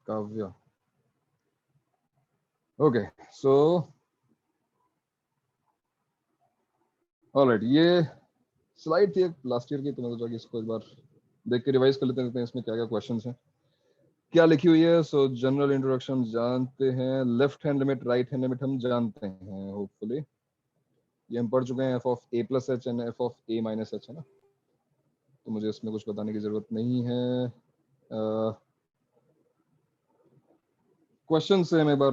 Kavya. Okay so alright, ये slide थी last year की, तो मैंने सोचा कि इसको एक बार देख के रिवाइज कर लेते हैं इसमें क्या क्या क्वेश्चंस हैं, क्या लिखी हुई है। सो जनरल इंट्रोडक्शन जानते हैं, left hand limit right hand limit हम जानते हैं होपफुली, ये हम पढ़ चुके हैं, F of A plus H and F of A minus H, है ना, तो मुझे इसमें कुछ बताने की जरूरत नहीं है। क्वेश्चन से हम एक बार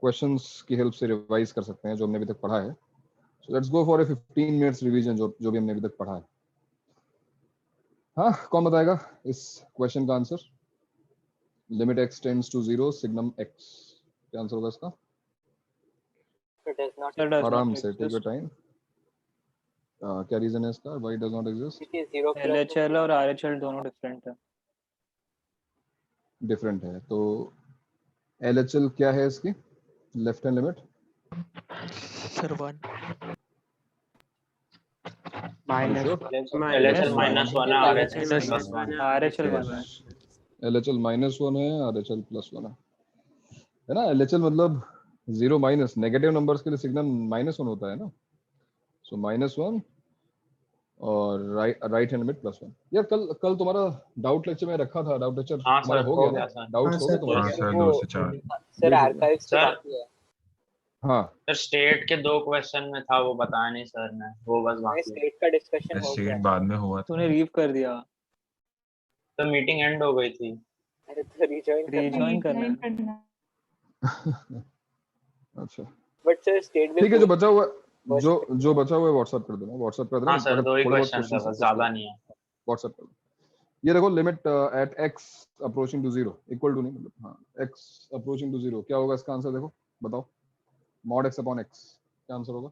क्वेश्चंस की हेल्प से रिवाइज कर सकते हैं जो हमने अभी तक पढ़ा है। So let's go for a 15 minutes revision जो भी हमने अभी तक पढ़ा है। हाँ, कौन बताएगा इस क्वेश्चन का answer? Limit x tends to 0 signum x, क्या आंसर होगा इसका? आराम से, टेक योर टाइम। क्या रीजन है इसका, why does not exist? LHL और RHL दोनों डिफरेंट है। डिफरेंट है, तो LHL क्या है इसकी left hand limit? Sir 1 LHL -1 है, RHL +1 है। RHL 1 है, LHL -1 है, RHL +1 है ना। LHL मतलब 0 माइनस, नेगेटिव नंबर्स के लिए सिग्नल -1 होता है ना, सो -1 और राइट हैंड लिमिट +1। यार कल तुम्हारा डाउट लेक्चर में रखा था, डाउट लेक्चर हाँ तुम्हारा सर, हो हो गया गया ना? सर। डाउट्स हो गए तुम्हारे? हाँ सर, 2 से 4 सर आर्काइव्स सर बाकी है। हाँ सर स्टेट के 2 क्वेश्चन में था, वो बताया नहीं सर ने, वो बस नहीं, बाकी है। स्टेट का डिस्कशन हो स्टेट गया। बाद में हुआ था। तूने लीव कर दिया। तो मीटिंग एंड हो गई थी। अरे तो रिजॉइन करना है। अच्छा बट सर स्टेट भी ठीक है, जो बचा हुआ First- जो बचा हुआ है व्हाट्सएप कर देना, व्हाट्सएप कर देना। हाँ सर, 2 ही थोड़े बहुत क्वेश्चन questions सर, बस पूछ ज्यादा लो, नहीं है। व्हाट्सएप कर दो। ये देखो, limit at x approaching to 0 equal to नहीं, मतलब हाँ x अप्रोचिंग टू 0, क्या होगा इसका आंसर? देखो बताओ, मॉड x अपॉन x, क्या आंसर होगा?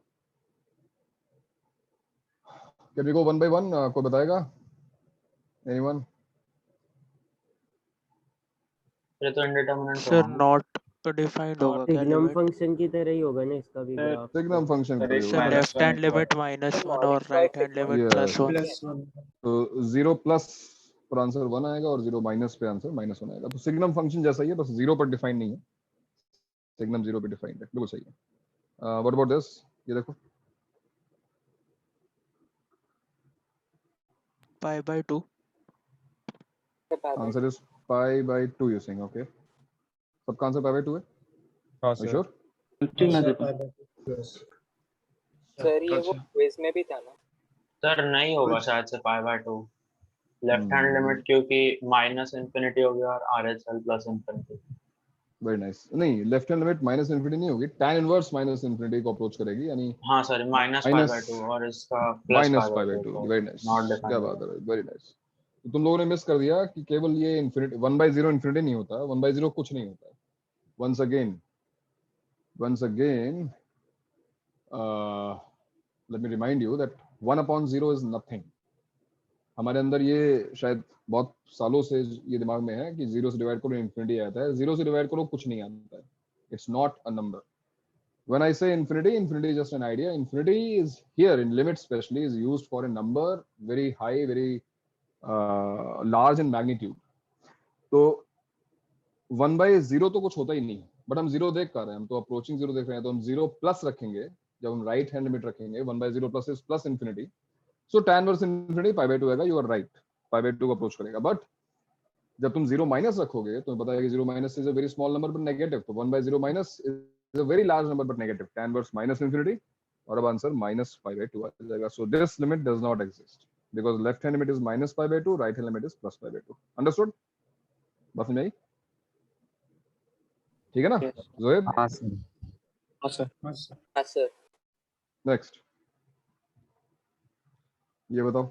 Can we go one by one? कोई बताएगा? एनीवन? ये तो इंडिटरमिनेंट सर होगा ना। नॉट डिफाइंड होगा क्या सिग्नम लिमिट? फंक्शन की तरह ही होगा ना इसका भी ग्राफ। सिग्नम फंक्शन का सर होगा। लेफ्ट हैंड लिमिट -1 और राइट हैंड लिमिट +1। तो 0 प्लस पर आंसर 1 आएगा और 0 माइनस पे आंसर -1 आएगा। तो सिग्नम फंक्शन जैसा ही है, बस 0 पर डिफाइन नहीं है, सिग्नम 0 पे डिफाइंड है, बिल्कुल सही है। What about this? ये देखो, π/2। Answer is π/2 you saying? Okay, सबका आंसर π/2 है? हाँ Are you sure? सर ये वो क्विज में भी था ना। सर नहीं होगा शायद से π/2 लेफ्ट हैंड लिमिट, क्योंकि -∞ हो गया और RHL +∞। Very nice. नहीं, लेफ्ट हैंड लिमिट -∞ नहीं होगी, tan इनवर्स -∞ को अप्रोच करेगी, यानी हाँ सर, -π/2 और इसका -π/2। वेरी नाइस, क्या बात है, वेरी नाइस। तो तुम लोगों ने मिस कर दिया कि केवल ये इन्फिनिटी 1/0 इन्फिनिटी नहीं होता, 1/0 कुछ नहीं होता है। once again let me remind you that 1/0 is nothing। हमारे अंदर ये शायद बहुत सालों से ये दिमाग में है कि 0 से डिवाइड करो इन्फिनिटी आता है, 0 से डिवाइड करो कुछ नहीं आता है, it's not a number. When I say infinity is just an idea. Infinity is here in limit especially is used for a number very high, very large in magnitude. तो 1/0 तो कुछ होता ही नहीं, बट हम 0 देख पा रहे हैं, हम तो अप्रोचिंग 0 देख रहे हैं, तो हम 0 प्लस रखेंगे। जब हम राइट हैंड लिमिट रखेंगे 1/0 plus is plus infinity, so tan inverse infinity π/2 आएगा। यू आर राइट, π/2 को अप्रोच करेगा। बट जब तुम 0 माइनस रखोगे तो पता है कि 0 minus is a very small number but negative, तो 1/0 minus is a very large number but negative, tan inverse -∞, और अब आंसर -π/2 आ जाएगा। So this limit does not exist because left hand limit is -π/2, right hand limit is +π/2। Understood? बात समझ आई? ठीक है ना जोएब? हाँ सर। हाँ सर। नेक्स्ट, ये बताओ,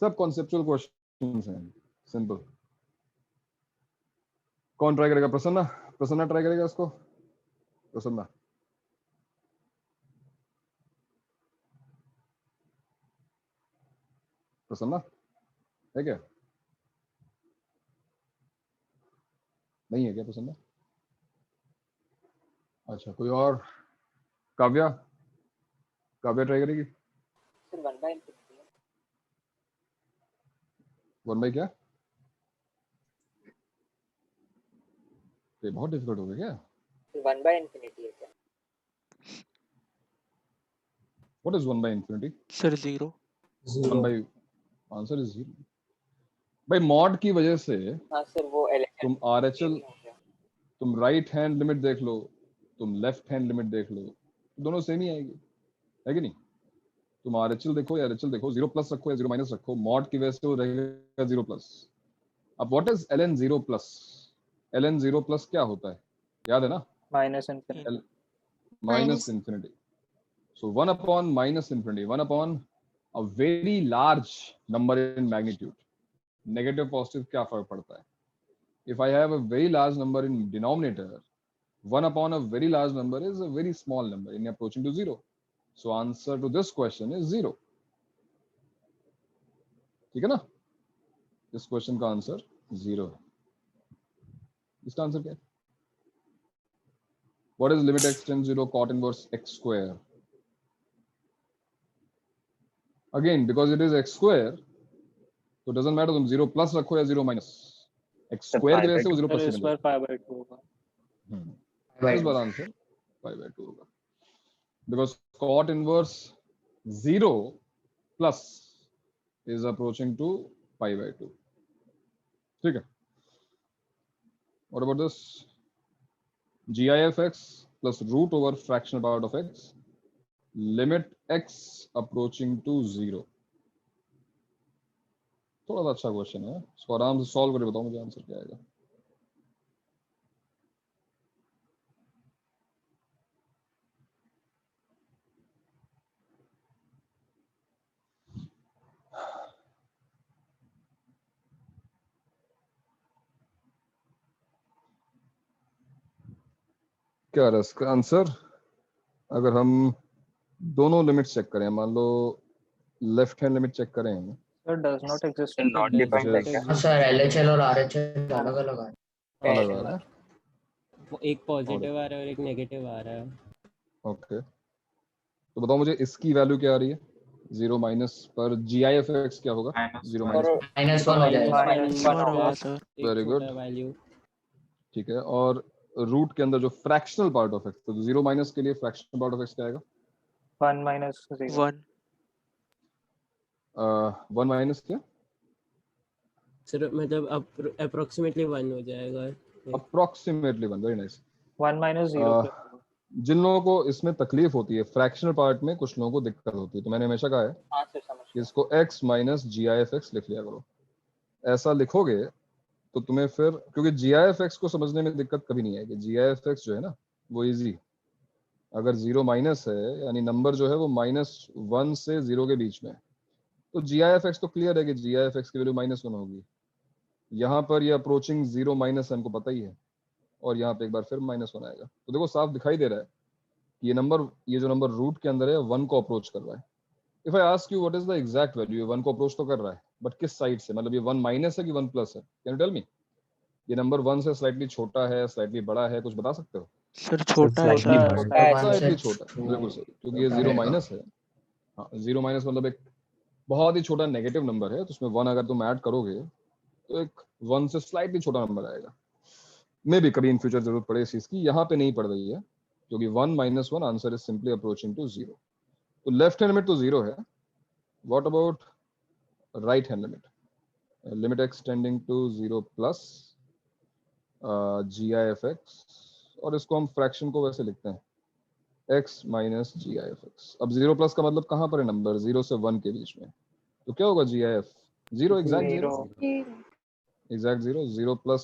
सब कॉन्सेप्चुअल क्वेश्चंस हैं, सिंपल। कौन ट्राई करेगा? प्रसन्ना ट्राई करेगा इसको? प्रसन्ना, है क्या? नहीं है क्या प्रसन्ना? अच्छा, कोई और? काव्या ट्राई करेगी? सर 1/∞। 1 बाई क्या? ये बहुत डिफिकल्ट हो गया क्या? 1 by infinity है क्या? What is 1 by infinity? Sir, 0. 1 by answer is 0. भाई मॉड की वजह से हाँ सर वो तुम RHL, तुम राइट हैंड लिमिट देख लो, तुम लेफ्ट हैंड लिमिट देख लो, दोनों सेम ही आएगी, है कि नहीं? तुम RHL देखो या RHL देखो, 0 प्लस रखो या 0 माइनस रखो, मॉड की वजह से वो रहेगा 0 प्लस. अब what is ln 0 plus? ln 0 plus क्या होता है, याद है ना? Minus infinity. Minus infinity. So 1 upon minus infinity, 1 upon a very large number in magnitude. Negative positive क्या फर्क पड़ता है? If I have a very large number in denominator, 1 upon a very large number is a very small number in approaching to 0. So answer to this question is 0. ठीक है ना? इस question का answer 0 है. इसका आंसर क्या है? What is limit x tends 0 cot inverse x square? Again, because it is x square, so it doesn't matter तुम 0 plus रखो या 0 minus. x square की वजह से वो 0 plus इस बार पाई बाय 2 होगा. इस बार आंसर पाई बाय 2 होगा. Because cot inverse 0 plus is approaching to pi by 2. ठीक है. What about this? GIF x plus root over fractional part of x, limit x approaching to 0. थोड़ा सा अच्छा question है, इसको आराम से सॉल्व करके बताओ मुझे आंसर क्या आएगा. क्या है इसका आंसर? अगर हम दोनों लिमिट चेक करें, मान लो लेफ्ट हैंड लिमिट चेक करें, sir does not exist. Not defined है क्या? सर LHL और RHL अलग अलग है. अलग आ रहा है. वो एक पॉजिटिव आ रहा है और एक नेगेटिव आ रहा है. ओके, तो बताओ मुझे इसकी वैल्यू क्या आ रही है? 0 माइनस पर GIF x क्या होगा? 0 माइनस -1 हो जाएगा. -1 होगा सर. Very good. वैल्यू ठीक है. और रूट के अंदर जो फ्रैक्शनल पार्ट ऑफ x, तो 0 माइनस के लिए फ्रैक्शनल पार्ट ऑफ x क्या आएगा? 1 minus 0. 1. 1 माइनस क्या? सर मतलब अप्रोक्सीमेटली 1 हो जाएगा. अप्रोक्सीमेटली 1. Very nice. 1 minus 0. जिन लोगों को इसमें तकलीफ होती है फ्रैक्शनल पार्ट में, कुछ लोगों को दिक्कत होती है, तो मैंने हमेशा कहा है हाँ सर समझ कि इसको x माइनस GIF x लिख लिया करो. ऐसा लिखोगे तो तुम्हें फिर, क्योंकि GIF x को समझने में दिक्कत कभी नहीं आएगी. GIF x जो है ना वो इजी. अगर 0 माइनस है यानी नंबर जो है वो -1 से 0 के बीच में, तो GIF x तो क्लियर है कि GIF x की वैल्यू -1 होगी. यहाँ पर ये अप्रोचिंग 0 माइनस हमको पता ही है, और यहाँ पे एक बार फिर -1 आएगा. तो देखो साफ दिखाई दे रहा है कि ये जो नंबर रूट के अंदर है 1 को अप्रोच कर रहा है. If I ask you what is the exact value, 1 को अप्रोच तो कर रहा है, बट किस साइड से? मतलब ये 1 माइनस है कि 1 प्लस है? Can you tell me? ये नंबर 1 से स्लाइटली छोटा है, स्लाइटली बड़ा है, कुछ बता सकते हो? सर छोटा है सर. स्लाइटली छोटा, बिल्कुल सही, क्योंकि ये 0 माइनस है. हाँ, 0 माइनस मतलब एक बहुत ही छोटा नेगेटिव नंबर है, तो उसमें 1 अगर तुम ऐड करोगे तो एक 1 से स्लाइटली छोटा नंबर आएगा. मे भी कभी इन फ्यूचर जरूरत पड़े इस चीज की, यहाँ पे नहीं पड़ रही है, क्योंकि 1 - 1 answer is simply approaching to 0. तो लेफ्ट हैंड लिमिट तो 0 है. What about right hand limit? Limit x tending to 0 plus GIF x, और इसको हम फ्रैक्शन को वैसे लिखते हैं x माइनस GIF x. अब 0 प्लस का मतलब कहाँ पर है नंबर? 0 से 1 के बीच में, तो क्या होगा? GIF 0 exact 0 0 plus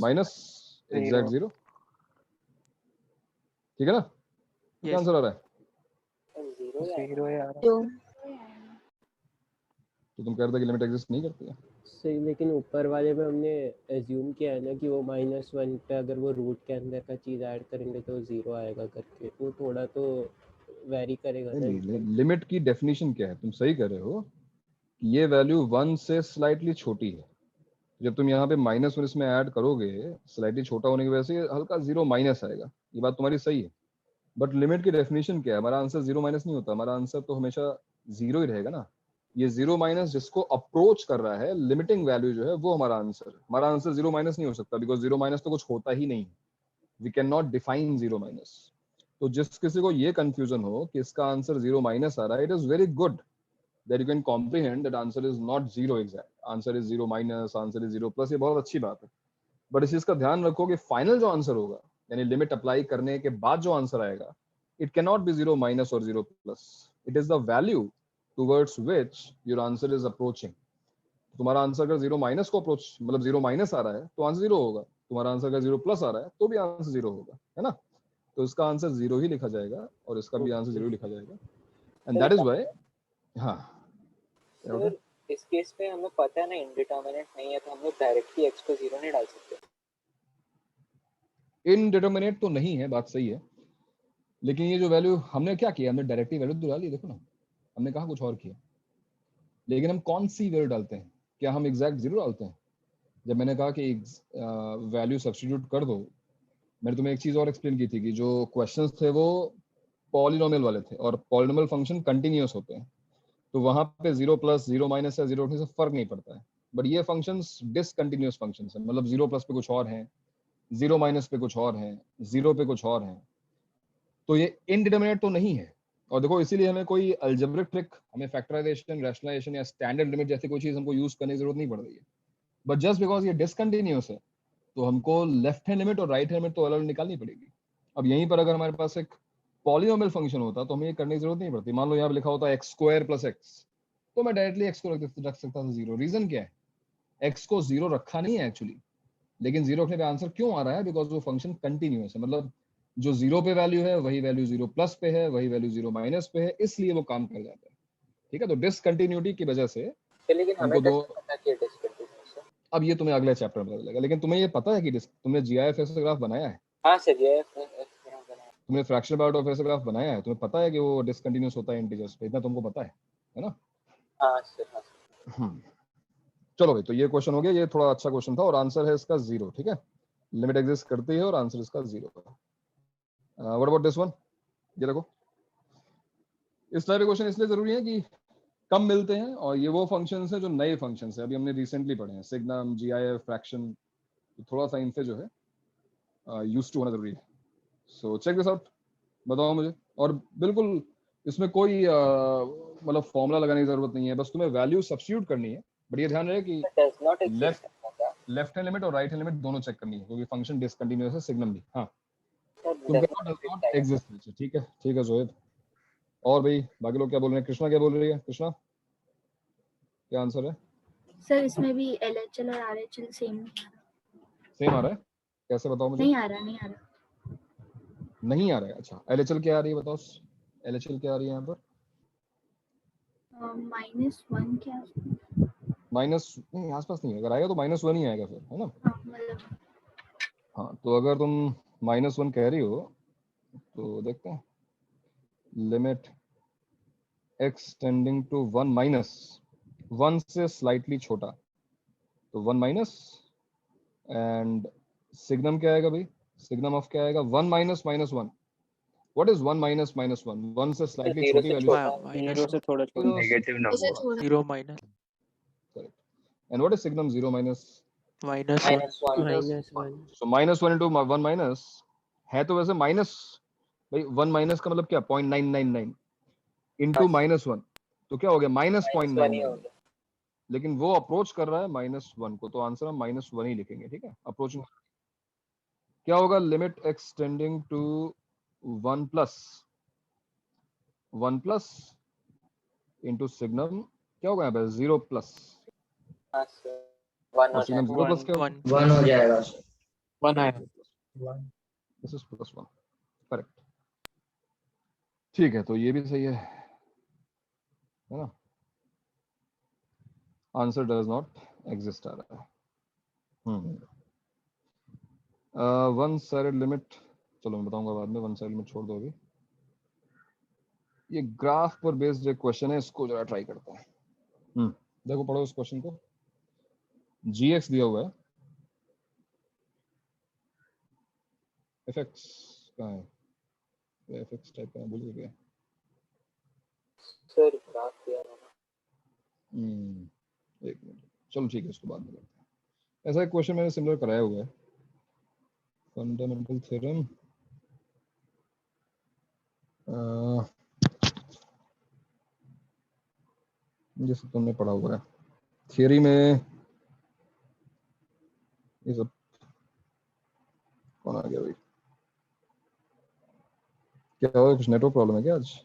minus exact 0. ठीक है ना? क्या आंसर आ रहा है? 0 यार. तो तुम कह रहे थे कि लिमिट एग्जिस्ट नहीं करती है. सही, लेकिन ऊपर वाले में हमने एज्यूम किया है ना कि वो -1 पे अगर वो रूट के अंदर का चीज ऐड करेंगे तो 0 आएगा करके, वो थोड़ा तो वेरी करेगा ना. लिमिट की डेफिनेशन क्या है? तुम सही कह रहे हो कि ये वैल्यू 1 से स्लाइटली छोटी है. जब तुम यहाँ पे -1 इसमें ऐड करोगे, स्लाइटली छोटा होने की वजह से हल्का 0 माइनस आएगा. ये बात तुम्हारी सही है, बट लिमिट की डेफिनेशन क्या है? हमारा आंसर 0 माइनस नहीं होता, हमारा आंसर तो हमेशा 0 ही रहेगा ना. ये जीरो माइनस जिसको अप्रोच कर रहा है, लिमिटिंग वैल्यू जो है वो हमारा आंसर है। हमारा आंसर जीरो माइनस नहीं हो सकता, बिकॉज जीरो माइनस तो कुछ होता ही नहीं, we can not define zero minus. तो जिस किसी को ये कंफ्यूजन हो कि इसका आंसर जीरो माइनस आ रहा है, it is very good that you can comprehend that answer is not zero exact, answer is zero minus, answer is zero plus, ये बहुत अच्छी बात है। बट इस चीज का ध्यान रखो कि फाइनल जो आंसर होगा, यानी लिमिट अप्लाई करने के बाद जो आंसर आएगा, it can not be zero minus और zero plus, it is the value towards which your answer is approaching. तुम्हारा आंसर अगर जीरो माइनस को अप्रोच मतलब जीरो माइनस आ रहा है तो आंसर जीरो होगा, तुम्हारा आंसर अगर जीरो प्लस आ रहा है तो भी आंसर जीरो होगा, है ना। तो इसका आंसर जीरो ही लिखा जाएगा और इसका भी आंसर जीरो लिखा जाएगा, एंड दैट इज व्हाई। हाँ सर इस केस में हमें पता है ना इनडिटरमिनेट नहीं है, तो हम लोग डायरेक्टली x को जीरो नहीं डाल सकते। इनडिटरमिनेट तो नहीं है, बात सही है, लेकिन ये जो वैल्यू हमने क्या किया, हमने डायरेक्टली वैल्यू तो डाली, देखो ना, हमने कहा कुछ और किया, लेकिन हम कौन सी वैल्यू डालते हैं? क्या हम एग्जैक्ट जीरो डालते हैं? जब मैंने कहा कि वैल्यू सब्स्टिट्यूट कर दो, मैंने तुम्हें एक चीज और एक्सप्लेन की थी कि जो क्वेश्चंस थे वो पॉलिनोमियल वाले थे, और पॉलिनोमियल फंक्शन कंटिन्यूअस होते हैं, तो वहां पे जीरो प्लस जीरो माइनस या जीरो रखने से फर्क नहीं पड़ता है। बट ये फंक्शंस डिसकंटिन्यूअस फंक्शंस हैं, मतलब जीरो प्लस पे कुछ और हैं, जीरो माइनस पे कुछ और हैं, जीरो पे कुछ और हैं, तो ये इनडिटरमिनेट तो नहीं है। और देखो इसीलिए हमें कोई अलजेब्रिक ट्रिक, हमें फैक्टराइजेशन, रैशनलाइजेशन या स्टैंडर्ड लिमिट जैसी कोई चीज हमको यूज करने की जरूरत नहीं पड़ रही है। बट जस्ट बिकॉज ये डिसकंटिन्यूअस है, तो हमको लेफ्ट हैंड लिमिट और राइट हैंड लिमिट तो अलग निकालनी पड़ेगी। अब यहीं पर अगर हमारे पास एक पॉलिनोमियल फंक्शन होता तो हमें ये करने की जरूरत नहीं पड़ती। मान लो यहाँ पे लिखा होता एक्स स्क्वायर प्लस एक्स, तो मैं डायरेक्टली एक्स को रख सकता था जीरो। रीजन क्या है? एक्स को जीरो रखा नहीं है एक्चुअली, लेकिन जीरो रखने पे आंसर क्यों आ रहा है? बिकॉज वो फंक्शन कंटिन्यूअस है, मतलब जो जीरो पे वैल्यू है वही वैल्यू जीरो प्लस पे है, वही वैल्यू जीरो माइनस पे है, इसलिए वो काम कर जाता है। ठीक है, तो डिसकंटिन्यूटी की वजह से लेकिन हमें हमको दो, कैसे पता कि डिसकंटिन्यूअस है? अब ये तुम्हें अगले चैप्टर में पता चलेगा। लेकिन तुम्हें ये पता है कि तुमने जीआईएफ ग्राफ बनाया है? हाँ सर ये बनाया। तुमने फ्रैक्शनल बायोट ग्राफ बनाया है? तुम्हें पता है कि वो डिसकंटिन्यूअस होता है इंटीजर्स पे, इतना तुमको पता है ना? हाँ सर हाँ सर। चलो भाई, तो ये क्वेश्चन हो गया, ये थोड़ा अच्छा क्वेश्चन था, और आंसर है इसका जीरो। ठीक है, लिमिट एग्जिस्ट करती है और आंसर इसका जीरो है। What about this one? ये देखो, इस टाइप के क्वेश्चन इसलिए जरूरी है कि कम मिलते हैं, और ये वो फंक्शंस हैं जो नए फंक्शंस हैं, अभी हमने रिसेंटली पढ़े हैं, सिग्नम, जीआईएफ, फ्रैक्शन, तो थोड़ा सा इनसे जो है यूज्ड टू होना जरूरी है। सो चेक दिस आउट, बताओ मुझे। और बिल्कुल इसमें कोई मतलब फॉर्मूला लगाने की जरूरत नहीं है, बस तुम्हें वैल्यू सब्स्टिट्यूट करनी है। बट ये ध्यान रहे कि does not exist left hand limit और राइट हैंड लिमिट दोनों चेक करनी है, क्योंकि फंक्शन डिसकंटिन्यूअस है, सिग्नम भी। हाँ, तुम कहते हो डज नॉट एग्जिस्ट, ठीक है, ठीक है जोएब। और भाई बाकी लोग क्या बोल रहे हैं? कृष्णा क्या बोल रही है? कृष्णा क्या आंसर है? सर इसमें भी LHL और RHL सेम सेम आ रहा है? कैसे बताओ मुझे? नहीं आ रहा नहीं आ रहा है? अच्छा, एलएचएल क्या आ रही है बताओ? एलएचएल क्या आ रही है यहाँ पर? -1 क्या? माइनस नहीं, आसपास नहीं है, अगर आएगा तो -1 ही आएगा फिर, है ना? हाँ मतलब हाँ, तो अगर तुम -1 कह रही हो तो देखते हैं, limit x tending to 1 minus 1 से स्लाइटली छोटा, तो 1 माइनस, एंड सिग्नम क्या आएगा भाई? सिग्नम ऑफ क्या आएगा? 1 माइनस -1। What is 1 minus -1? 1 से स्लाइटली छोटी वैल्यू, जीरो से थोड़ा छोटा, negative number, zero minus correct. And what is signum 0 minus? -1 -1 so -1 into 1 minus है तो वैसे माइनस, भाई 1 माइनस का मतलब क्या? 0.999 इंटू -1, तो क्या हो गया? -0.999। लेकिन वो अप्रोच कर रहा है -1 को, तो आंसर हम -1 ही लिखेंगे। ठीक है, अप्रोचिंग क्या होगा? Limit x tending to 1 plus into signum क्या होगा यहाँ पे? 0 प्लस, हाँ सर 1 और सिग्नम 0 प्लस क्या होगा? 1 हो जाएगा सर। 1 आएगा। This is +1, correct. ठीक है, तो ये भी सही है ना? आंसर डज नॉट एग्जिस्ट आ रहा है। वन साइडेड लिमिट, चलो मैं बताऊंगा बाद में, वन साइड लिमिट छोड़ दो अभी। ये ग्राफ पर बेस्ड एक क्वेश्चन है, इसको जरा ट्राई करते हैं। देखो पढ़ो इस क्वेश्चन को। gx दिया हुआ है, fx कहाँ है? fx टाइप का भूल गया। सर ग्राफ दिया है ना। एक मिनट, चलो ठीक है, उसको बाद में करते हैं। ऐसा एक क्वेश्चन मैंने सिमिलर कराया हुआ है, फंडामेंटल थ्योरम, जैसे तुमने पढ़ा हुआ है थियरी में। ये सब कौन आ गया भाई? क्या हुआ, कुछ नेटवर्क प्रॉब्लम है क्या आज?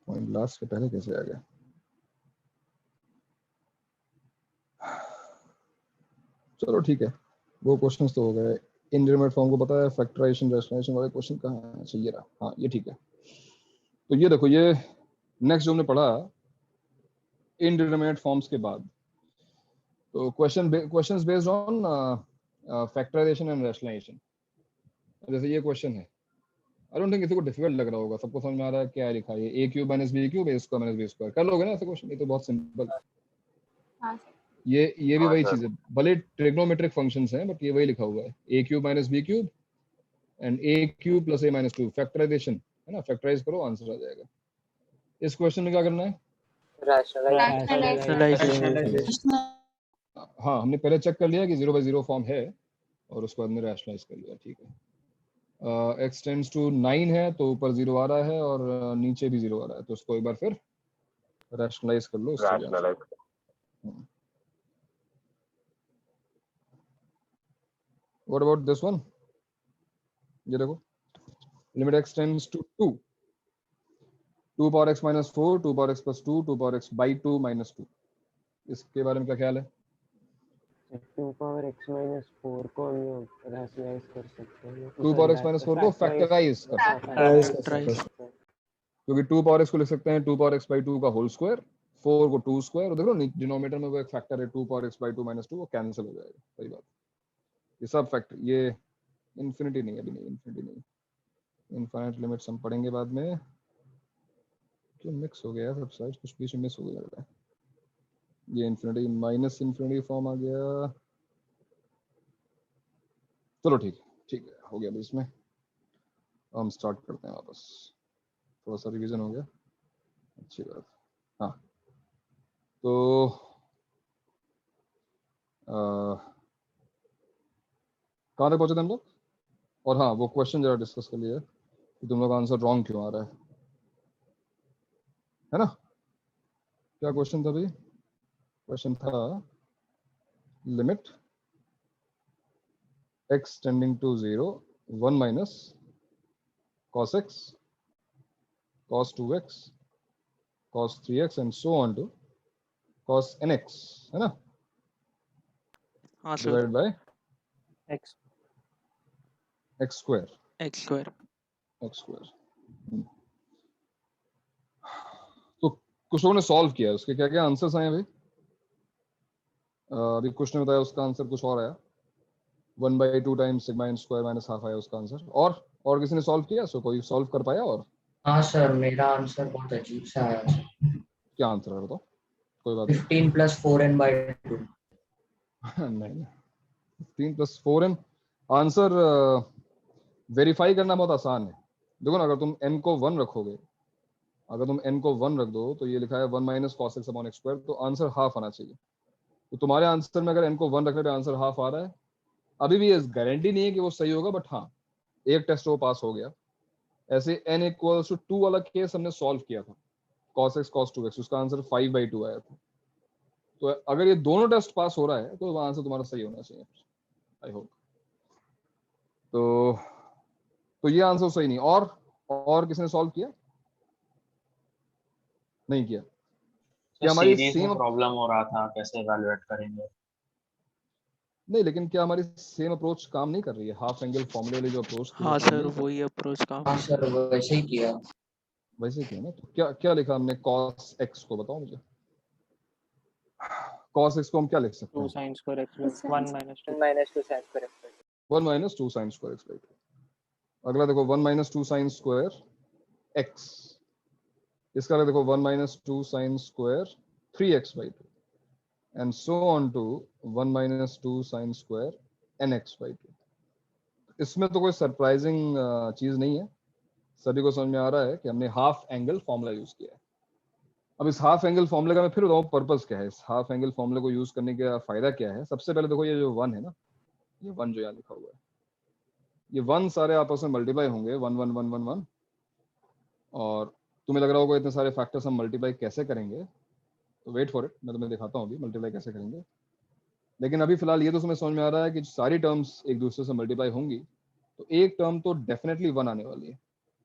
पॉइंट लास्ट के पहले कैसे आ गया? चलो ठीक है, वो क्वेश्चंस तो हो गए। इंडिटरमिनेट फॉर्म को पता है, फैक्टराइजेशन रैशनलाइजेशन वाले क्वेश्चन कहाँ है? अच्छा ये रहा, हाँ ये ठीक है। तो ये देखो, ये नेक्स्ट जो हमने पढ़ा इंडिटरमिनेट फॉर्म्स के बाद, तो questions based on factorisation and rationalisation. जैसे ये क्वेश्चन है, आई डोंट थिंक किसी को डिफिकल्ट लग रहा होगा, सबको समझ में आ रहा है क्या लिखा है? A cube minus B cube A square minus B square, कर लोगे ना ऐसे क्वेश्चन? ये तो बहुत सिंपल। हाँ सर। ये भी वही चीज है, भले ट्रिग्नोमेट्रिक फंक्शंस हैं बट ये वही लिखा हुआ है, A cube minus B cube and A cube plus A minus 2, factorization है ना, फैक्टराइज करो आंसर आ जाएगा। इस क्वेश्चन में क्या करना है? रैशनलाइजेशन। हाँ, हमने पहले चेक कर लिया कि 0/0 फॉर्म है और उसको हमने रैशनलाइज कर लिया, ठीक है। x टेंड्स टू 9 है तो ऊपर 0 आ रहा है और नीचे भी 0 आ रहा है, तो उसको एक बार फिर रैशनलाइज कर लो। What about this one? ये देखो, limit x tends to 2 power x minus 4, 2 power x plus 2, 2 power x by 2 minus 2, इसके बारे में क्या ख्याल है? 2 पावर x माइनस 4 को हम रैशनलाइज कर सकते हैं। 2 पावर x माइनस 4 को फैक्टराइज कर सकते हैं, क्योंकि 2 पावर x को लिख सकते हैं 2 पावर x बाई 2 का होल स्क्वायर, 4 को 2 स्क्वायर, और देखो डिनोमिनेटर में वो एक फैक्टर है 2 पावर x बाई 2 माइनस 2, वो कैंसिल हो जाएगा। सही बात, ये सब फैक्टर, ये इन्फिनिटी नहीं, अभी नहीं, इन्फिनिटी नहीं, इनफाइनाइट लिमिट्स हम पढ़ेंगे बाद में। क्यों मिक्स हो गया सब साइड, कुछ बीच में मिस हो गया लग रहा है। ये इन्फिनिटी माइनस इन्फिनिटी फॉर्म आ गया। चलो ठीक है, हो गया अभी इसमें। हम स्टार्ट करते हैं वापस, थोड़ा सा रिवीजन हो गया, अच्छी बात। हाँ तो कहाँ तक पहुंचे थे हम लोग? और हाँ, वो क्वेश्चन जरा डिस्कस कर लिया कि तुम लोग आंसर रॉन्ग क्यों आ रहा है ना? क्या क्वेश्चन था भाई? क्वेश्चन था limit x tending to 0 1 minus cos x cos 2x cos 3x and so on to cos nx, है ना? हाँ sir. Divide by x square. तो कुछ लोगों ने सॉल्व किया, उसके क्या क्या आंसर्स आए भाई? अभी कुछ ने बताया उसका आंसर कुछ और आया, 1/2 times sigma n square minus half आया उसका आंसर। और किसी ने सॉल्व किया? सो कोई सॉल्व कर पाया? और हाँ सर, मेरा आंसर बहुत अजीब सा आया। क्या आंसर है बताओ? कोई बात 15 + 4n/2। नहीं, 15 + 4n आंसर वेरीफाई करना बहुत आसान है। देखो ना, अगर तुम n को 1 रखोगे, अगर तुम n को 1 रख दो तो ये लिखा है 1 minus cos x upon x square, तो आंसर हाफ आना चाहिए। तो तुम्हारे आंसर में अगर n को 1 रखने पे आंसर हाफ आ रहा है, अभी भी ये गारंटी नहीं है कि वो सही होगा, बट हाँ एक टेस्ट वो पास हो गया। ऐसे n इक्वल्स टू 2 वाला केस हमने सॉल्व किया था, cos x cos 2x, उसका आंसर 5/2 आया था। तो अगर ये दोनों टेस्ट पास हो रहा है तो आंसर तुम्हारा सही होना चाहिए, आई होप। तो ये आंसर सही नहीं। और किसने सॉल्व किया? नहीं किया। क्या हमारी सेम प्रॉब्लम हो रहा था, कैसे इवैल्यूएट करेंगे? नहीं, लेकिन क्या हमारी सेम अप्रोच काम नहीं कर रही है? हाफ एंगल फॉर्मूले वाली जो अप्रोच थी, हाँ सर, वही अप्रोच काम। हाँ सर, वैसे ही किया। वैसे किया ना? तो क्या लिखा हमने cos x को? बताओ मुझे, cos x को हम क्या लिख सकते 2 हैं? sin square x plus 1 minus 2 -2 sin square x. 1 minus 2 sin square x by 2। अगला देखो 1 माइनस 2 sin स्क्वायर x, इसका देखो 1 minus 2 sin square 3x by 2 and so on to 1 minus 2 sin square nx by 2। इसमें तो कोई surprising चीज नहीं है, सभी को समझ में आ रहा है कि हमने हाफ एंगल फॉर्मूला यूज किया है। अब इस हाफ एंगल फॉर्मूले का मैं फिर बताऊं पर्पस क्या है, इस हाफ एंगल फॉर्मूले को यूज करने का फायदा क्या है। सबसे पहले देखो, ये जो 1 है ना, ये 1 जो यहाँ लिखा हुआ है, ये 1 सारे आपस में मल्टीप्लाई होंगे 1 1 1 1 1, और तुम्हें लग रहा होगा इतने सारे फैक्टर्स हम मल्टीप्लाई कैसे करेंगे, तो वेट फॉर इट, मैं तुम्हें दिखाता हूँ अभी मल्टीप्लाई कैसे करेंगे। लेकिन अभी फिलहाल ये तो तुम्हें समझ में आ रहा है कि सारी टर्म्स एक दूसरे से मल्टीप्लाई होंगी, तो एक टर्म तो डेफिनेटली 1 आने वाली है,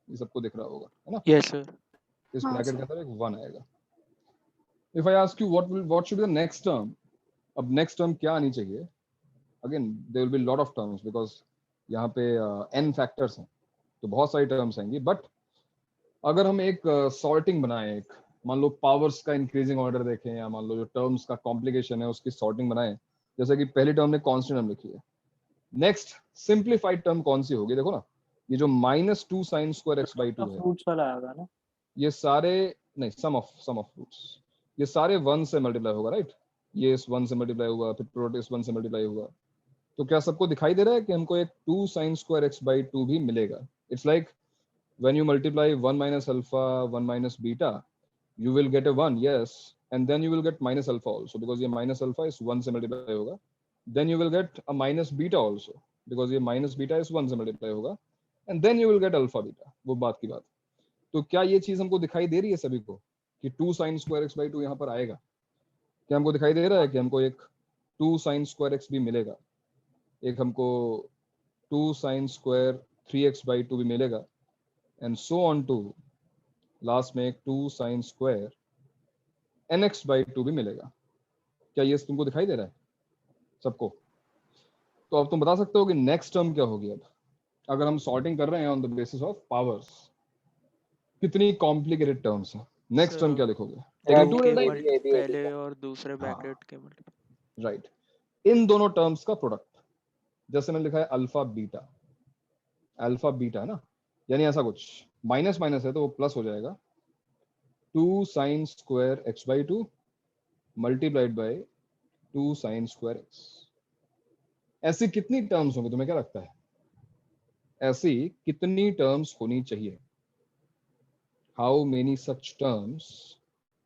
ये सबको दिख रहा होगा, है ना। Yes sir. इस हाँ, ब्रैकेट के sir. अंदर एक 1 आएगा। If I ask you what should be the next term, अब नेक्स्ट टर्म क्या आनी चाहिए, again there will be lot of terms because यहाँ पे n फैक्टर्स हैं, तो बहुत सारी टर्म्स आएंगी। बट अगर हम एक सॉर्टिंग बनाएं, एक मान लो पावर्स का इंक्रीजिंग ऑर्डर देखें, या मान लो जो टर्म्स का कॉम्प्लिकेशन है उसकी सॉर्टिंग बनाएं, जैसे कि पहली टर्म ने कांस्टेंट टर्म लिखी है, नेक्स्ट सिंप्लीफाइड टर्म कौन सी होगी, देखो ना, ये जो -2 sin स्क्वायर x by 2 है, फ्रूट्स वाला आएगा ना, ये सारे नहीं, सम ऑफ फ्रूट्स, ये सारे 1 से मल्टीप्लाई होगा, राइट। ये इस 1 से मल्टीप्लाई होगा, फिर प्रोडक्ट इस 1 से मल्टीप्लाई होगा, तो क्या सबको दिखाई दे रहा है कि हमको एक 2 sin स्क्वायर x by 2 भी मिलेगा। It's like when you multiply 1 minus alpha 1 minus beta, you will get a 1, yes, and then you will get minus alpha also because ये minus alpha is 1 से multiply होगा, then you will get a minus beta also because ये minus beta is 1 से multiply होगा, and then you will get alpha beta, वो बात की बात। तो क्या ये चीज हमको दिखाई दे रही है सभी को कि 2 sin स्क्वायर x by 2 यहाँ पर आएगा? क्या हमको दिखाई दे रहा है कि हमको एक 2 sin स्क्वायर x भी मिलेगा, एक हमको 2 sin स्क्वायर 3x by 2 भी मिलेगा, and so on to last में एक 2 sin स्क्वायर nx by 2 भी मिलेगा। क्या ये तुमको दिखाई दे रहा है सबको? तो अब तुम बता सकते हो कि नेक्स्ट टर्म क्या होगी। अब अगर हम सॉर्टिंग कर रहे हैं on the basis of powers, कितनी कॉम्प्लिकेटेड टर्म्स हैं, नेक्स्ट टर्म क्या लिखोगे? पहले और दूसरे ब्रैकेट के मल्टीप्लाई, राइट, इन दोनों टर्म्स का प्रोडक्ट, जैसे मैंने लिखा है अल्फा बीटा, अल्फा बीटा है ना, यानी ऐसा कुछ माइनस माइनस है तो वो प्लस हो जाएगा, 2 sin square x by 2 multiplied by 2 sin square x। ऐसी कितनी टर्म्स होंगी, तुम्हें क्या लगता है ऐसी कितनी टर्म्स होनी चाहिए? How many such terms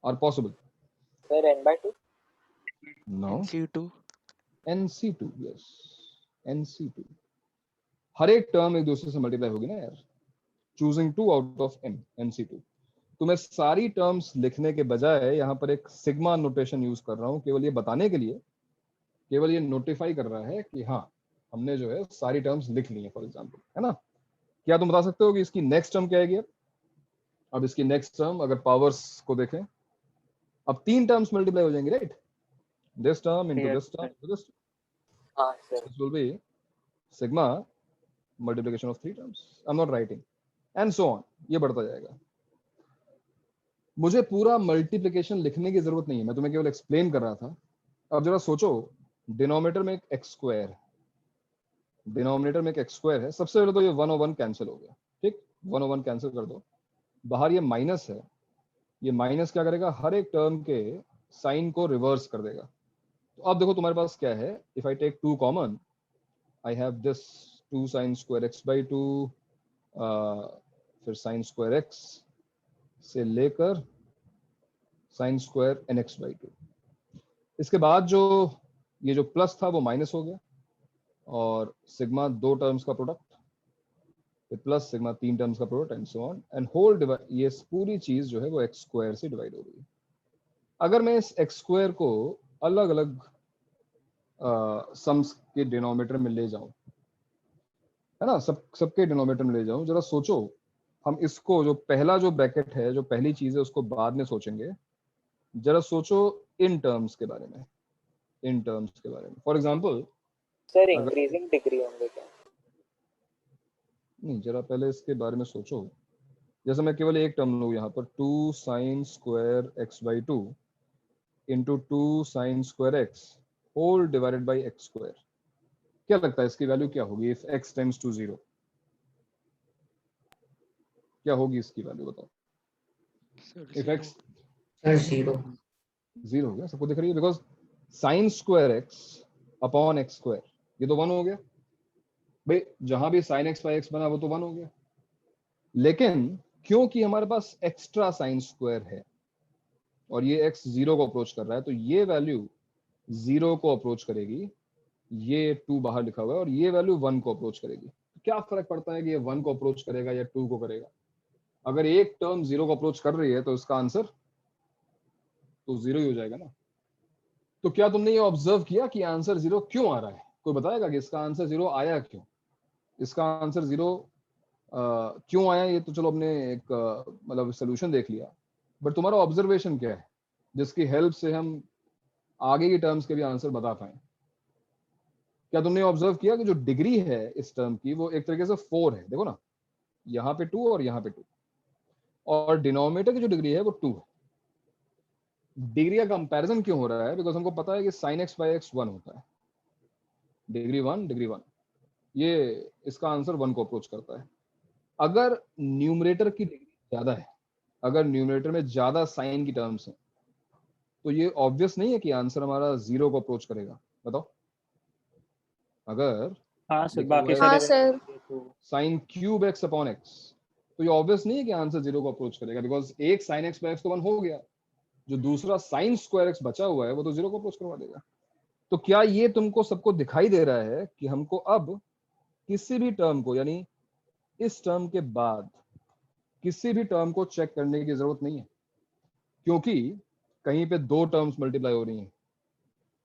are possible? Sir n by 2? No, C2 nc2, yes, nc2। हर एक टर्म एक दूसरे से मल्टीप्लाई होगी ना यार, choosing 2 out of n, nc2। तो मैं सारी टर्म्स लिखने के बजाय यहाँ पर एक सिग्मा नोटेशन यूज कर रहा हूँ, केवल ये बताने के लिए, केवल ये नोटिफाई कर रहा है कि हाँ हमने जो है सारी टर्म्स लिख ली है, फॉर एग्जांपल, है ना। क्या तुम बता सकते हो कि इसकी नेक्स्ट टर्म क्या आएगी? अब इसकी नेक्स्ट टर्म अगर पावर्स को देखें, अब 3 टर्म्स मल्टीप्लाई हो जाएंगी, right, this term into this term into this, हाँ sir, this will be sigma multiplication of 3 terms, I am not writing, and so on, ये बढ़ता जाएगा। मुझे पूरा मल्टीप्लिकेशन लिखने की जरूरत नहीं है, मैं तुम्हें केवल एक्सप्लेन कर रहा था। अब जरा सोचो, डिनोमिनेटर में एक x स्क्वायर है, डिनोमिनेटर में एक x स्क्वायर है, सबसे पहले तो ये 1 और 1 कैंसिल हो गया, ठीक, 1 और 1 कैंसिल कर दो, बाहर ये माइनस है, ये माइनस क्या करेगा, हर एक टर्म के साइन को रिवर्स कर देगा। तो अब देखो तुम्हारे पास क्या है, if I take 2 common, I have this 2 sin square x by 2, फिर sin स्क्वायर x से लेकर sin स्क्वायर nx by 2। इसके बाद जो ये जो प्लस था वो माइनस हो गया, और सिग्मा 2 टर्म्स का प्रोडक्ट, फिर प्लस सिग्मा 3 टर्म्स का product, and so on, and whole divide, ये पूरी चीज जो है वो x स्क्वायर से डिवाइड हो गई। अगर मैं इस x स्क्वायर को अलग अलग सम्स के डिनोमिनेटर में ले जाऊं, है ना, सबके डिनोमिनेटर में ले जाऊं, जरा सोचो, हम इसको जो पहला जो ब्रैकेट है, जो पहली चीज है, उसको बाद में सोचेंगे, जरा सोचो इन टर्म्स के बारे में, इन टर्म्स के बारे में। For example sir increasing degree होंगे क्या? नहीं, जरा पहले इसके बारे में सोचो। जैसे मैं केवल एक टर्म लूँ यहाँ पर, 2 sin square x by 2 into 2 sin square x whole divided by x square, क्या लगता है इसकी वैल्यू क्या होगी इफ x टेंड्स टू 0? क्या होगी इसकी वैल्यू, बताओ। इफ x सर 0 0 हो गया, सबको दिख रही है, because sin square x upon x square, ये तो 1 हो गया, भाई जहां भी sin x बाई x बना वो तो 1 हो गया, लेकिन क्योंकि हमारे पास एक्स्ट्रा साइन स्क्वायर है और ये x 0 को अप्रोच कर रहा है, तो ये वैल्यू 0 को अप्रोच करेगी, ये 2 बाहर लिखा हुआ है, और ये वैल्यू 1 को अप्रोच करेगी। तो क्या फर्क पड़ता है कि ये 1 को अप्रोच करेगा या 2 को करेगा? अगर एक टर्म 0 को अप्रोच कर रही है तो इसका आंसर तो 0 ही हो जाएगा ना। तो क्या तुमने ये ऑब्जर्व किया कि आंसर 0 क्यों आ रहा है? कोई बताएगा कि इसका आंसर 0 आया क्यों? इसका आंसर 0 क्यों आया? ये तो चलो हमने एक मतलब सोल्यूशन देख लिया, बट तुम्हारा ऑब्जर्वेशन क्या है जिसकी हेल्प से हम आगे की टर्म्स के भी आंसर बता पाए? क्या तुमने ऑब्जर्व किया कि जो डिग्री है इस टर्म की वो एक तरीके से 4 है, देखो ना, यहाँ पे 2 और यहाँ पे 2, और डिनोमिनेटर की जो डिग्री है वो 2 है। डिग्री का कंपैरिजन क्यों हो रहा है? बिकॉज हमको पता है कि sin x बाई x 1 होता है, डिग्री 1, ये इसका आंसर 1 को अप्रोच करता है। अगर न्यूमरेटर की डिग्री ज्यादा है, अगर न्यूमरेटर में ज्यादा साइन की टर्म्स हैं, तो ये ऑब्वियस नहीं है कि आंसर हमारा 0 को अप्रोच करेगा? बताओ। अगर हाँ सर, लिखा बाकी हुआ है हाँ sir. sin cube x upon x, तो ये ऑब्वियस नहीं है कि आंसर 0 को अप्रोच करेगा, बिकॉज एक sin x बाई x तो 1 हो गया, जो दूसरा sin स्क्वायर x बचा हुआ है वो तो 0 को अप्रोच करवा देगा। तो क्या ये तुमको सबको दिखाई दे रहा है कि हमको अब किसी भी टर्म को, यानी इस टर्म के बाद किसी भी टर्म को चेक करने की जरूरत नहीं है, क्योंकि कहीं पे 2 टर्म्स मल्टीप्लाई हो रही हैं,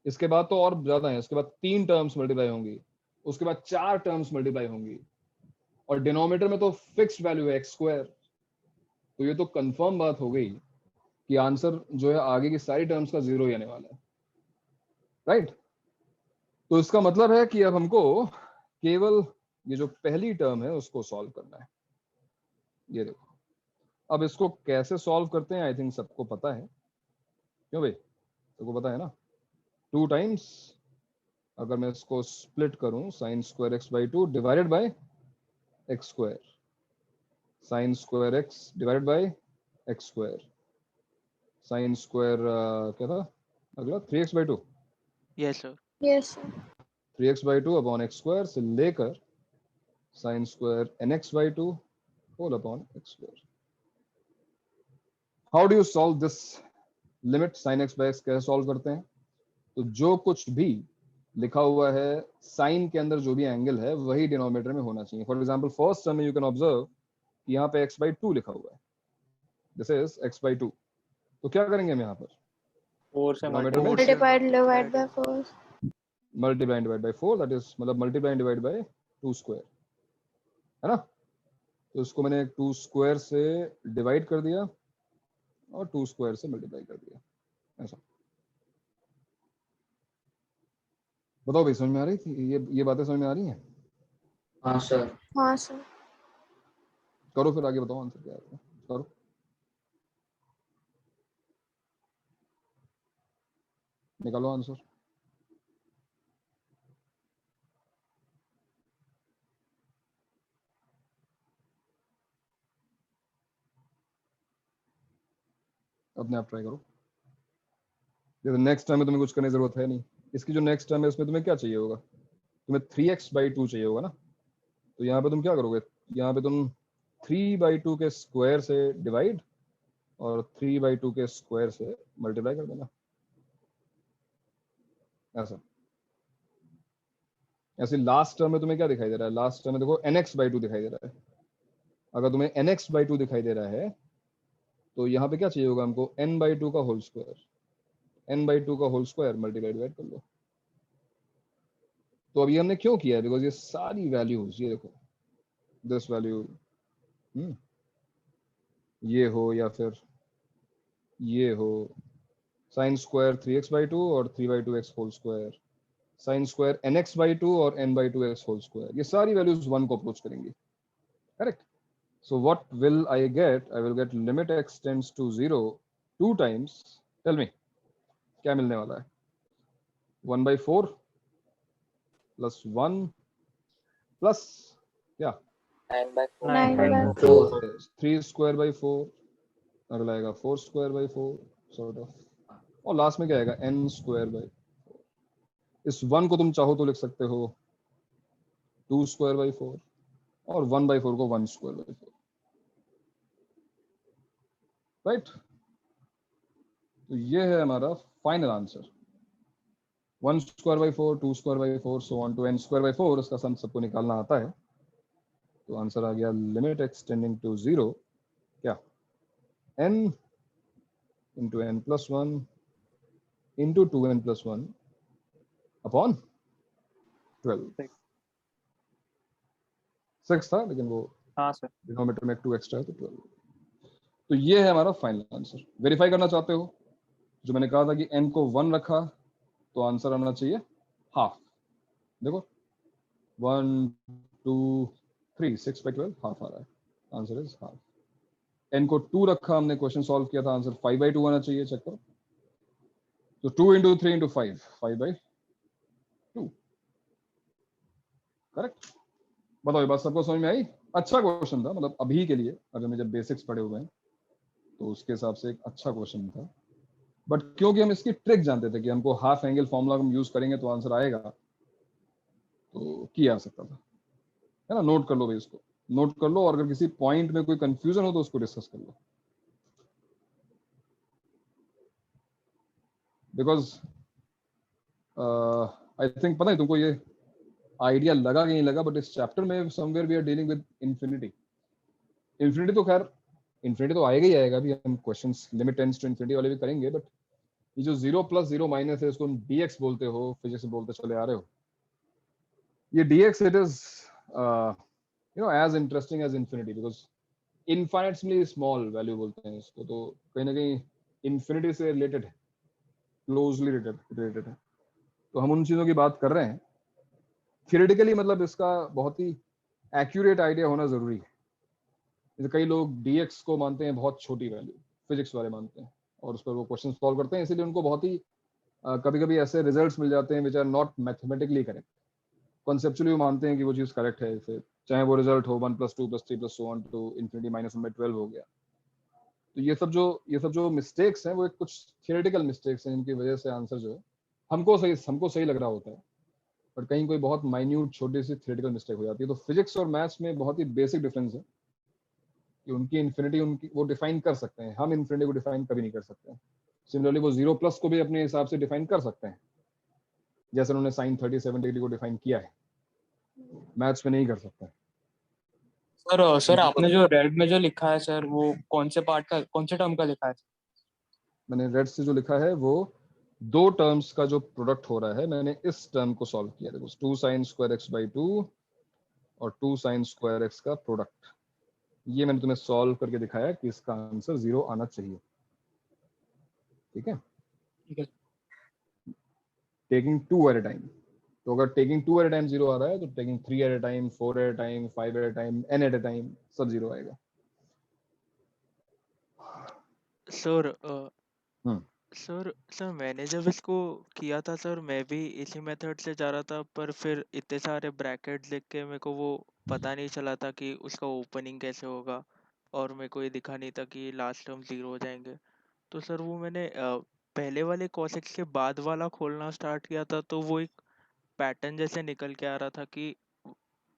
इसके बाद तो और ज्यादा है, इसके बाद 3 टर्म्स मल्टीप्लाई होंगी, उसके बाद 4 टर्म्स मल्टीप्लाई होंगी, और डिनोमिनेटर में तो फिक्स्ड वैल्यू है x स्क्वायर। तो ये तो कंफर्म बात हो गई कि आंसर जो है आगे की सारी टर्म्स का 0 ही आने वाला है, राइट? तो इसका मतलब है कि अब हमको केवल ये जो पहली टर्म है उसको सॉल्व करना है। ये देखो, अब इसको कैसे सॉल्व करते हैं आई थिंक सबको पता है, क्यों भाई? सबको पता है ना? 2 टाइम्स, अगर मैं इसको स्प्लिट करूं, sin square x by 2 divided by x square, sin square x divided by x square, sin square क्या था अगला? 3x by 2, Yes, sir. Yes sir. 3x by 2 upon x square से लेकर sin square nx by 2 whole upon x square. How do you solve this limit sin x by x? कैसे solve करते हैं? तो जो कुछ भी लिखा हुआ है साइन के अंदर, जो भी एंगल है वही डिनोमिनेटर में होना चाहिए। फॉर एग्जांपल फर्स्ट टर्म में यू कैन ऑब्जर्व कि यहाँ पे x बाई 2 लिखा हुआ है, दिस इज x बाई 2। तो क्या करेंगे हम यहाँ पर? 4 से डिनोमिनेटर में multiply divide by 4। Multiply divide by 4, that is मतलब मल्टीप्लाई डिवाइड बाय 2 स्क्वायर, है ना? तो इसको मैंने 2 स्क्वायर से डिवाइड कर दिया और 2 स्क्वायर से मल्टीप्लाई कर दिया, ऐसा। बताओ भाई, समझ में आ रही थी ये बातें? समझ में आ रही हैं? हाँ सर। हाँ सर। करो फिर आगे, बताओ आंसर क्या है, करो। निकालो आंसर। अपने आप ट्राई करो। जैसे नेक्स्ट टाइम में तुम्हें कुछ करने की जरूरत है नहीं, इसकी जो नेक्स्ट टाइम है उसमें तुम्हें क्या चाहिए होगा? तुम्हें 3x बाई 2 चाहिए होगा ना? तो यहाँ पे तुम क्या करोगे? यहाँ पे तुम 3 बाई 2 के स्क्वायर से डिवाइड और 3 बाई 2 के स्क्वायर से मल्टीप्लाई कर देना, ऐसा। ऐसे लास्ट टर्म में तुम्हें क्या दिखाई दे रहा है? लास्ट टर्म में देखो nx बाई 2 दिखाई दे रहा है। अगर तुम्हें nx बाई 2 दिखाई दे रहा है तो यहाँ पे क्या चाहिए होगा हमको? n बाई 2 का होल स्क्वायर, n बाई 2 का होल स्क्वायर मल्टीप्लाई डिवाइड कर लो। तो अभी हमने क्यों किया है? बिकॉज ये सारी वैल्यूज, ये देखो, दिस वैल्यू ये हो या फिर ये हो, साइन स्क्वायर 3x बाई 2 और 3 by 2 x whole square, sine square nx by 2 और n by 2 x whole square, ये सारी वैल्यूज 1 को अप्रोच करेंगी, correct? So what will I get? I will get limit x tends to 0 2 times. Tell me, क्या मिलने वाला है? 1 by 4 plus 1 plus क्या? 9 by 4। 9 by 4 3 square by 4, अगला आएगा 4 square by 4 sort of, और लास्ट में क्या आएगा? n square by 4। इस 1 को तुम चाहो तो लिख सकते हो 2 स्क्वायर बाई 4 और 1 बाई 4 को 1 स्क्वायर बाई 4, राइट। तो ये है हमारा final answer. 1 square by 4, 2 square by 4, so on to n square by 4। इसका सम सबको निकालना आता है। तो आंसर आ गया लिमिट x टेंडिंग टू 0 क्या, n into n plus 1 into 2n plus 1 upon 12। 6 था लेकिन वो हाँ सर। डिनोमिनेटर में 2 एक्स्ट्रा है तो 12। तो ये है हमारा फाइनल आंसर। वेरीफाई करना चाहते हो, जो मैंने कहा था कि n को 1 रखा तो आंसर आना चाहिए हाफ। देखो 1 2 3 6 बाई 12 हाफ आ रहा है, आंसर इज हाफ। n को 2 रखा, हमने क्वेश्चन सॉल्व किया था, आंसर 5 बाई 2 आना चाहिए। चेक करो, तो 2 इंटू 3 इंटू 5, 5 बाई 2, करेक्ट। बताओ ये बात सबको समझ में आई? अच्छा क्वेश्चन था, मतलब अभी के लिए अगर मैं जब बेसिक्स पढ़े हुए हैं तो उसके हिसाब से एक अच्छा क्वेश्चन था। बट क्योंकि हम इसकी ट्रिक जानते थे कि हमको हाफ एंगल फॉर्मूला हम यूज करेंगे तो आंसर आएगा, तो किया जा सकता था, है ना। नोट कर लो भाई, इसको नोट कर लो, और अगर किसी पॉइंट में कोई कंफ्यूजन हो तो उसको डिस्कस कर लो। बिकॉज आई थिंक, पता है तुमको ये आइडिया लगा कि नहीं लगा, बट इस चैप्टर में somewhere we are dealing with infinity. Infinity तो खैर इंफिनिटी तो आएगा ही आएगा, अभी हम questions limit tends to infinity वाले भी करेंगे। बट ये जो 0 प्लस 0 माइनस है, इसको dx बोलते हो, फिजिक्स में बोलते चले आ रहे हो। ये dx it is you know as interesting as infinity, because infinitely small value बोलते हैं इसको, तो कहीं ना कहीं इंफिनिटी से रिलेटेड है, क्लोजली रिलेटेड है। तो हम उन चीजों की बात कर रहे हैं। थियोरेटिकली मतलब इसका बहुत ही एक्यूरेट आइडिया होना जरूरी है। जैसे कई लोग dx को मानते हैं बहुत छोटी वैल्यू, फिजिक्स वाले मानते हैं, और उस पर वो क्वेश्चन सॉल्व करते हैं, इसीलिए उनको बहुत ही कभी कभी ऐसे रिजल्ट्स मिल जाते हैं which are not mathematically correct. Conceptually वो मानते हैं कि वो चीज़ करेक्ट है, फिर चाहे वो रिजल्ट हो 1 + 2 + 3 + so on to infinity - 1/12 हो गया। तो ये सब जो मिस्टेक्स हैं वो एक कुछ थियोरेटिकल मिस्टेक्स हैं, इनकी वजह से आंसर जो है हमको सही लग रहा होता है, बट कहीं कोई बहुत माइन्यूट छोटी सी थियोरेटिकल मिस्टेक हो जाती है। तो फिजिक्स और मैथ्स में बहुत ही बेसिक डिफरेंस है कि उनकी इन्फिनिटी वो डिफाइन कर सकते हैं, हम इन्फिनिटी को डिफाइन कभी नहीं कर सकते। सिमिलरली वो 0 प्लस को भी अपने हिसाब से डिफाइन कर सकते हैं, जैसे उन्होंने sin 37 डिग्री को डिफाइन किया है, मैथ्स में नहीं कर सकते। सर आपने जो रेड में जो लिखा है सर, वो कौन से टर्म का लिखा है? मैंने रेड से जो लिखा है वो 2 टर्म्स का जो प्रोडक्ट हो रहा है, मैंने इस टर्म को सॉल्व किया। देखो 2 sin square x/2 और 2 sin square x का प्रोडक्ट, ये मैंने तुम्हें सॉल्व करके दिखाया कि इसका आंसर 0 आना चाहिए। ठीक है, टेकिंग 2 एट अ टाइम। तो अगर टेकिंग 2 एट अ टाइम 0 आ रहा है, तो taking 3 at a time, 4 at a time, 5 at a time, n at a time सब 0 आएगा। सर मैंने जब इसको किया था सर, मैं भी इसी मेथड से जा रहा था, पर फिर इतने सारे ब्रैकेट लिख के मेरे को वो पता नहीं चला था कि उसका ओपनिंग कैसे होगा, और मेरे को ये दिखा नहीं था कि लास्ट टर्म 0 हो जाएंगे। तो सर वो मैंने पहले वाले cos x के बाद वाला खोलना स्टार्ट किया था, तो वो एक पैटर्न जैसे निकल के आ रहा था कि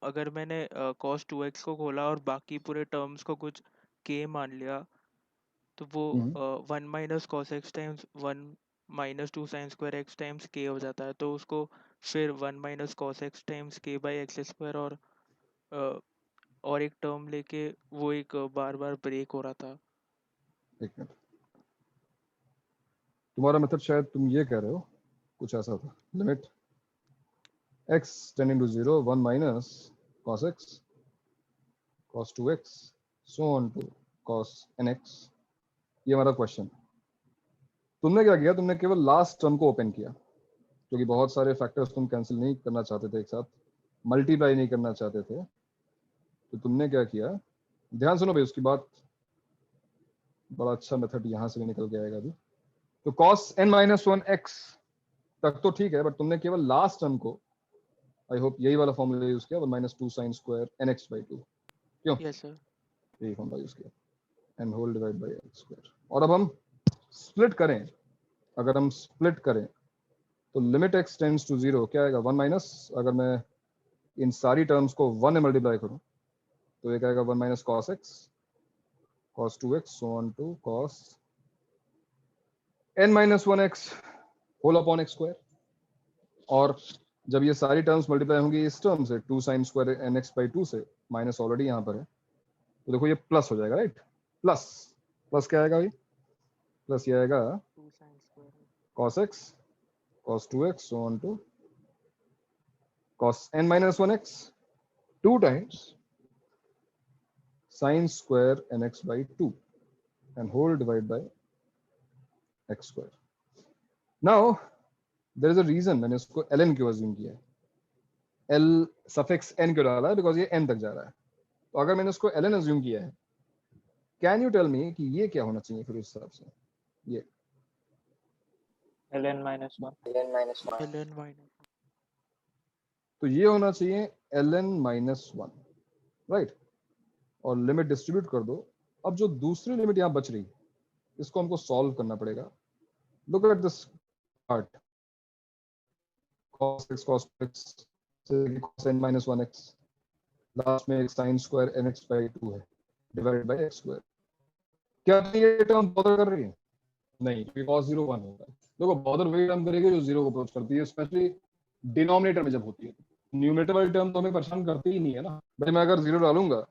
अगर मैंने cos 2x को खोला और बाकी पूरे टर्म्स को कुछ k मान लिया, तो वो 1 - cos x times 1 - 2 sin square x times k हो जाता है। तो उसको फिर 1 - cos x टाइम्स k/x², और एक टर्म लेके वो एक बार बार ब्रेक हो रहा था। एक मिनट, तुम्हारा मेथड शायद तुम ये कह रहे हो, कुछ ऐसा था, limit x tending to 0 1 - cos x cos 2x so on to cos nx। ये हमारा क्वेश्चन। तुमने क्या किया, तुमने केवल लास्ट टर्म को ओपन किया, क्योंकि बहुत सारे फैक्टर्स तुम कैंसिल नहीं करना चाहते थे एक साथ, मल्टीप्लाई नहीं करना चाहते थे। तो तुमने क्या किया, ध्यान सुनो भाई, उसकी बात, बड़ा अच्छा मेथड यहाँ से भी निकल के आएगा अभी। तो cos n-1x तक तो ठीक है, बट तुमने केवल लास्ट टर्म को, आई होप यही वाला फॉर्मूला यूज किया, 1 - 2 sin square nx/2। क्यों? Yes sir. यही फॉर्मूला यूज किया, n whole divide by x²। और अब हम स्प्लिट करें, अगर हम स्प्लिट करें तो लिमिट x टेंड्स टू 0 क्या आएगा, 1 - अगर मैं इन सारी टर्म्स को 1 में मल्टीप्लाई करूं तो ये आएगा 1 minus cos x cos 2x so on to cos n minus 1x whole upon x square। और जब ये सारी टर्म्स मल्टीप्लाई होंगी इस टर्म से 2 sin square nx by 2 से, माइनस ऑलरेडी यहाँ पर है तो देखो ये प्लस हो जाएगा, राइट। प्लस प्लस क्या आएगा भाई, प्लस ये आएगा cos x cos 2x so on to cos n minus 1x 2 times sin square nx by 2 and whole divided by x square। Now there is a reason मैंने इसको ln क्यों assume किया है, l suffix n क्यों डाला है, because ये n तक जा रहा है। तो अगर मैंने इसको ln assume किया है, can you tell me कि ये क्या होना चाहिए फिर उस हिसाब से, ये ln minus 1 ln minus तो ये होना चाहिए ln minus 1, राइट। और लिमिट डिस्ट्रीब्यूट कर दो। अब जो दूसरी लिमिट यहाँ बच रही इसको हमको सॉल्व करना पड़ेगा। Look at this part cos x cos x cos n minus 1x, last में एक sin स्क्वायर nx by 2 है डिवाइडेड बाय x स्क्वायर। क्या ये टर्म बॉदर कर रही है? नहीं, क्योंकि cos 0 1 होगा। देखो बॉदर वही टर्म करेगी जो 0 को अप्रोच करती है, स्पेशली डिनोमिनेटर में जब होती है। न्यूमरेटर वाली टर्म तो हमें परेशान करती ही नहीं है ना भाई। मैं अगर 0 डालूंगा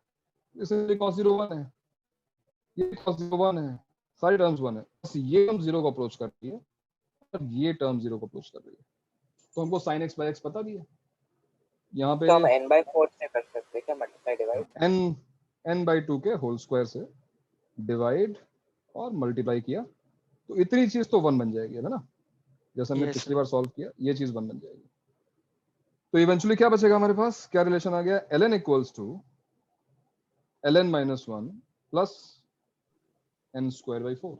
इसलिए cos 0 1 है, ये cos 0 1 है, सारी टर्म्स 1 है, बस ये टर्म 0 को अप्रोच कर रही है और ये टर्म 0 को अप्रोच कर रही है। तो हमको sin x by x पता भी है। यहाँ पे तो हम n by 4 से कर सकते हैं क्या, मल्टीप्लाई डिवाइड n by 2 के होल स्क्वायर से डिवाइड और मल्टीप्लाई किया तो इतनी चीज तो 1 बन जाएगी, है ना, जैसे हमने Yes, पिछली sir. बार सॉल्व किया, ये चीज 1 बन जाएगी। तो इवेंचुअली क्या बचेगा हमारे पास, क्या रिलेशन आ गया, ln equals to ln minus 1 plus n square by 4।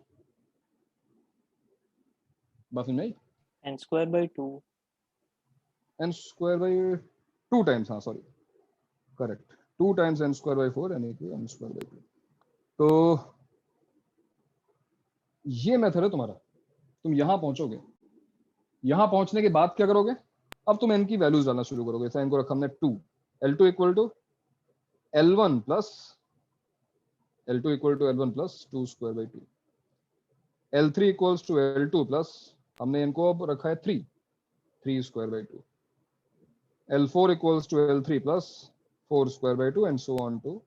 बात समझ में आई? n square by 2 n square by 2 times, हाँ sorry correct, 2 times n square by 4 यानी कि n square by 2। तो ये मेथड है तुम्हारा। तुम यहां पहुंचोगे, यहां पहुंचने के बाद क्या करोगे, अब तुम n की वैल्यूज डालना शुरू करोगे। जैसे n को रखा हमने 2, l2 equal to l1 plus l2 equal to l1 plus 2 square by 2, l3 equals to l2 plus हमने इनको अब रखा है 3 square by 2, l4 equals to l3 plus 4 square by 2 and so on to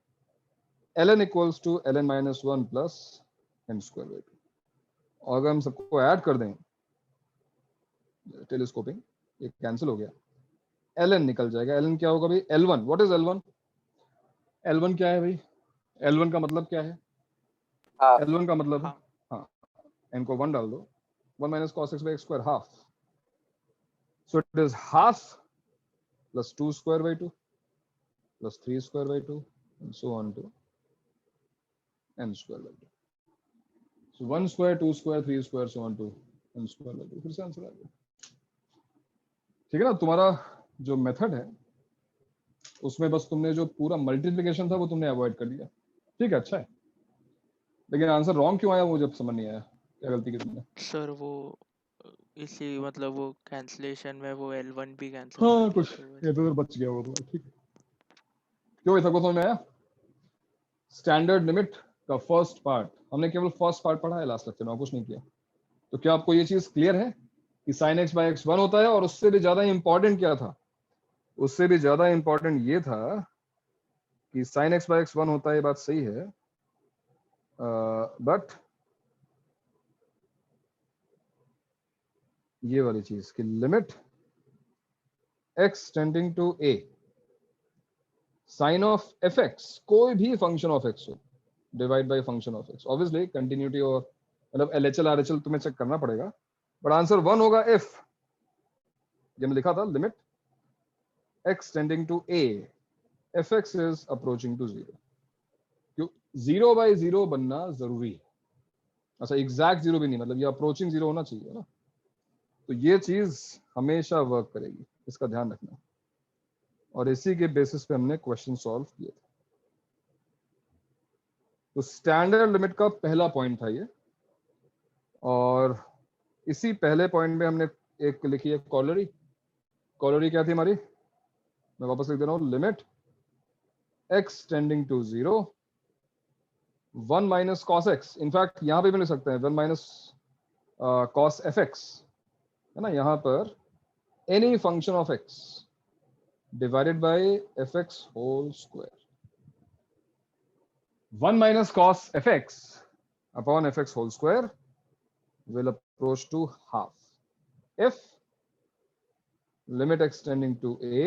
ln equals to ln minus 1 plus n square by 2। और अगर हम सबको add कर दें टेलीस्कोपिंग, ये कैंसिल हो गया, ln निकल जाएगा। ln क्या होगा भाई, l1, what is l1? l1 क्या है भाई, l1 का मतलब क्या है, l1 का मतलब है हाँ, n को 1 डाल दो, 1 minus cos x by x square half, so it is half plus 2 square by 2 plus 3 square by 2 and so on to n square by 2। So 1 square 2 square 3 square so on to n square by 2। फिर से answer आ गया, ठीक है ना। तुम्हारा जो method है उसमें बस तुमने जो पूरा मल्टीप्लिकेशन था वो तुमने अवॉइड कर दिया, ठीक है, अच्छा है। लेकिन आंसर रॉन्ग क्यों आया वो जब समझ नहीं आया, क्या गलती की तुमने? सर वो इसी मतलब वो कैंसलेशन में वो L1 भी कैंसिल हाँ कर कुछ दिया तो इधर उधर बच गया वो तो, ठीक है। क्यों सबको समझ में आया? स्टैंडर्ड लिमिट का फर्स्ट पार्ट हमने केवल फर्स्ट पार्ट पढ़ा है लास्ट लेक्चर में, कुछ नहीं किया। तो क्या आपको ये चीज क्लियर है कि sin x by x 1 होता है? और उससे भी ज्यादा इंपॉर्टेंट क्या था, उससे भी ज्यादा इंपॉर्टेंट ये था कि sin x by x 1 होता है, ये बात सही है, बट ये वाली चीज कि limit x tending to a sine of fx, कोई भी फंक्शन ऑफ x हो, divide by function of x। Obviously continuity और मतलब LHL RHL तुम्हें चेक करना पड़ेगा, बट आंसर 1 होगा if जब मैं लिखा था limit x tending to a fx is approaching to 0। क्यों 0 बाय 0 बनना जरूरी है, अच्छा एग्जैक्ट 0 भी नहीं, मतलब ये अप्रोचिंग 0 होना चाहिए ना। तो ये चीज हमेशा वर्क करेगी, इसका ध्यान रखना। और इसी के बेसिस पे हमने क्वेश्चन सॉल्व किए थे। तो स्टैंडर्ड लिमिट का पहला पॉइंट था ये, और इसी पहले पॉइंट में हमने एक लिखी है कॉलरी। कॉलरी क्या थी हमारी, मैं वापस लिख दे रहा हूँ, limit x tending to 0 1 minus cos x, in fact यहां पे भी लिख सकते हैं 1 माइनस कॉस एफ एक्स, है ना, यहां पर any function of x divided by f x whole square, 1 minus cos fx upon fx whole square will approach to half if limit x tending to a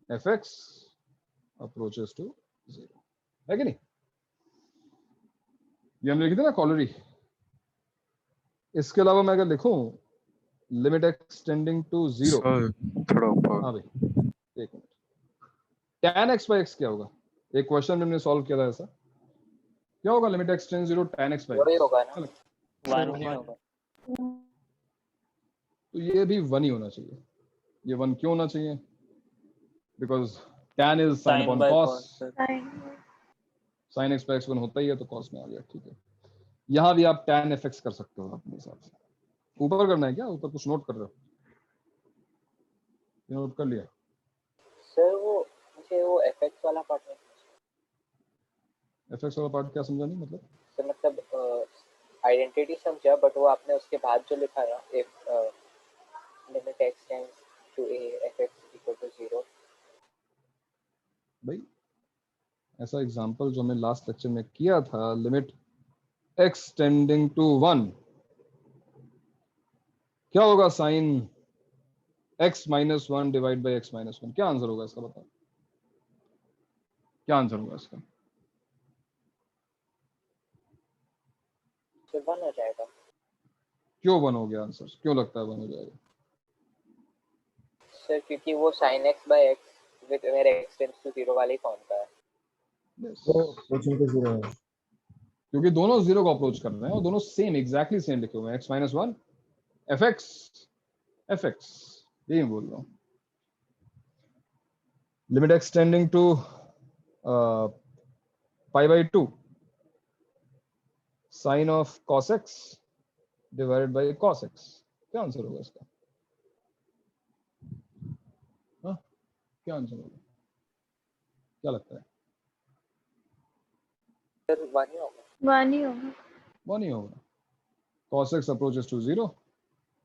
fx approaches to 0, है कि नहीं? ये हमने लिखी थी ना कॉलरी। इसके अलावा मैं अगर लिखूं limit x tending to 0, sir थोड़ा ऊपर। हाँ भाई एक minute, tan x by x क्या होगा? एक क्वेश्चन हमने सॉल्व किया था ऐसा, क्या होगा limit x tending 0 tan x by वही x? होगा ना, वन वही होगा। तो ये भी 1 ही होना चाहिए। ये 1 क्यों होना चाहिए? Because tan is sin sine upon bye cos, cos. sin x by x 1 होता ही है तो cos में आ गया, ठीक है। यहाँ भी आप tan fx कर सकते हो अपने हिसाब से। ऊपर करना है क्या? ऊपर कुछ नोट कर रहे हो? नोट कर लिया? सर वो मुझे वो एफएक्स वाला पार्ट नहीं fx वाला पार्ट क्या समझा नहीं मतलब? सर, मतलब आइडेंटिटी समझा, बट वो आपने उसके बाद जो लिखा ना, if limit x tends to a fx equal to 0, भाई ऐसा एग्जांपल जो हमने लास्ट लेक्चर में किया था, लिमिट x टेंडिंग टू 1, क्या होगा sine x minus 1 divide by x minus 1? क्या आंसर होगा इसका? बताओ क्या आंसर होगा इसका? फिर 1 हो जाएगा। क्यों 1 हो गया आंसर? क्यों लगता है 1 हो जाएगा? सर क्योंकि वो sin x by x with where x tends to 0 वाले फॉर्म का है। क्योंकि दोनों 0 को अप्रोच कर रहे हैं और दोनों सेम एग्जैक्टली सेम लिखे हुए हैं, x माइनस 1 fx, यही बोल रहा हूँ। Limit x tending to pi by 2 sine of cos x divided by cos x, क्या आंसर होगा इसका? हाँ, क्या आंसर होगा? क्या लगता है? सर 1 ही होगा। 1 ही होगा। 1 ही होगा। cos x approaches to 0,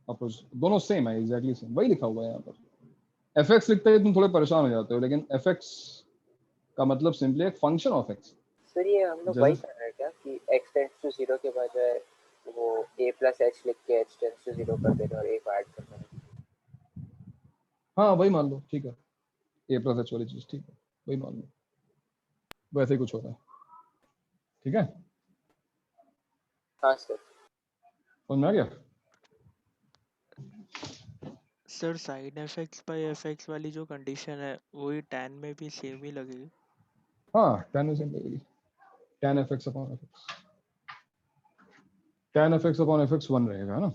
approach दोनों सेम है, एग्जैक्टली सेम, वही लिखा हुआ है यहाँ पर। fx लिखते ही तुम थोड़े परेशान हो जाते हो, लेकिन fx का मतलब सिंपली एक फंक्शन ऑफ x। सर ये हम लोग वही कर रहे हैं क्या कि x टेंड्स टू 0 के बजाय वो a प्लस h लिख के h टेंड्स टू 0 कर देना और a को ऐड कर देना? हाँ वही मान लो, ठीक है, a प्लस h वाली चीज, ठीक है, वही मान लो, वैसे ही कुछ हो रहा है, ठीक है। हाँ सर, समझ में आ गया? Sir sine f x by f x वाली जो कंडीशन है वही tan में भी सेम ही लगेगी? हाँ tan में सेम लगेगी, tan fx upon fx, tan fx upon fx 1 रहेगा, है ना?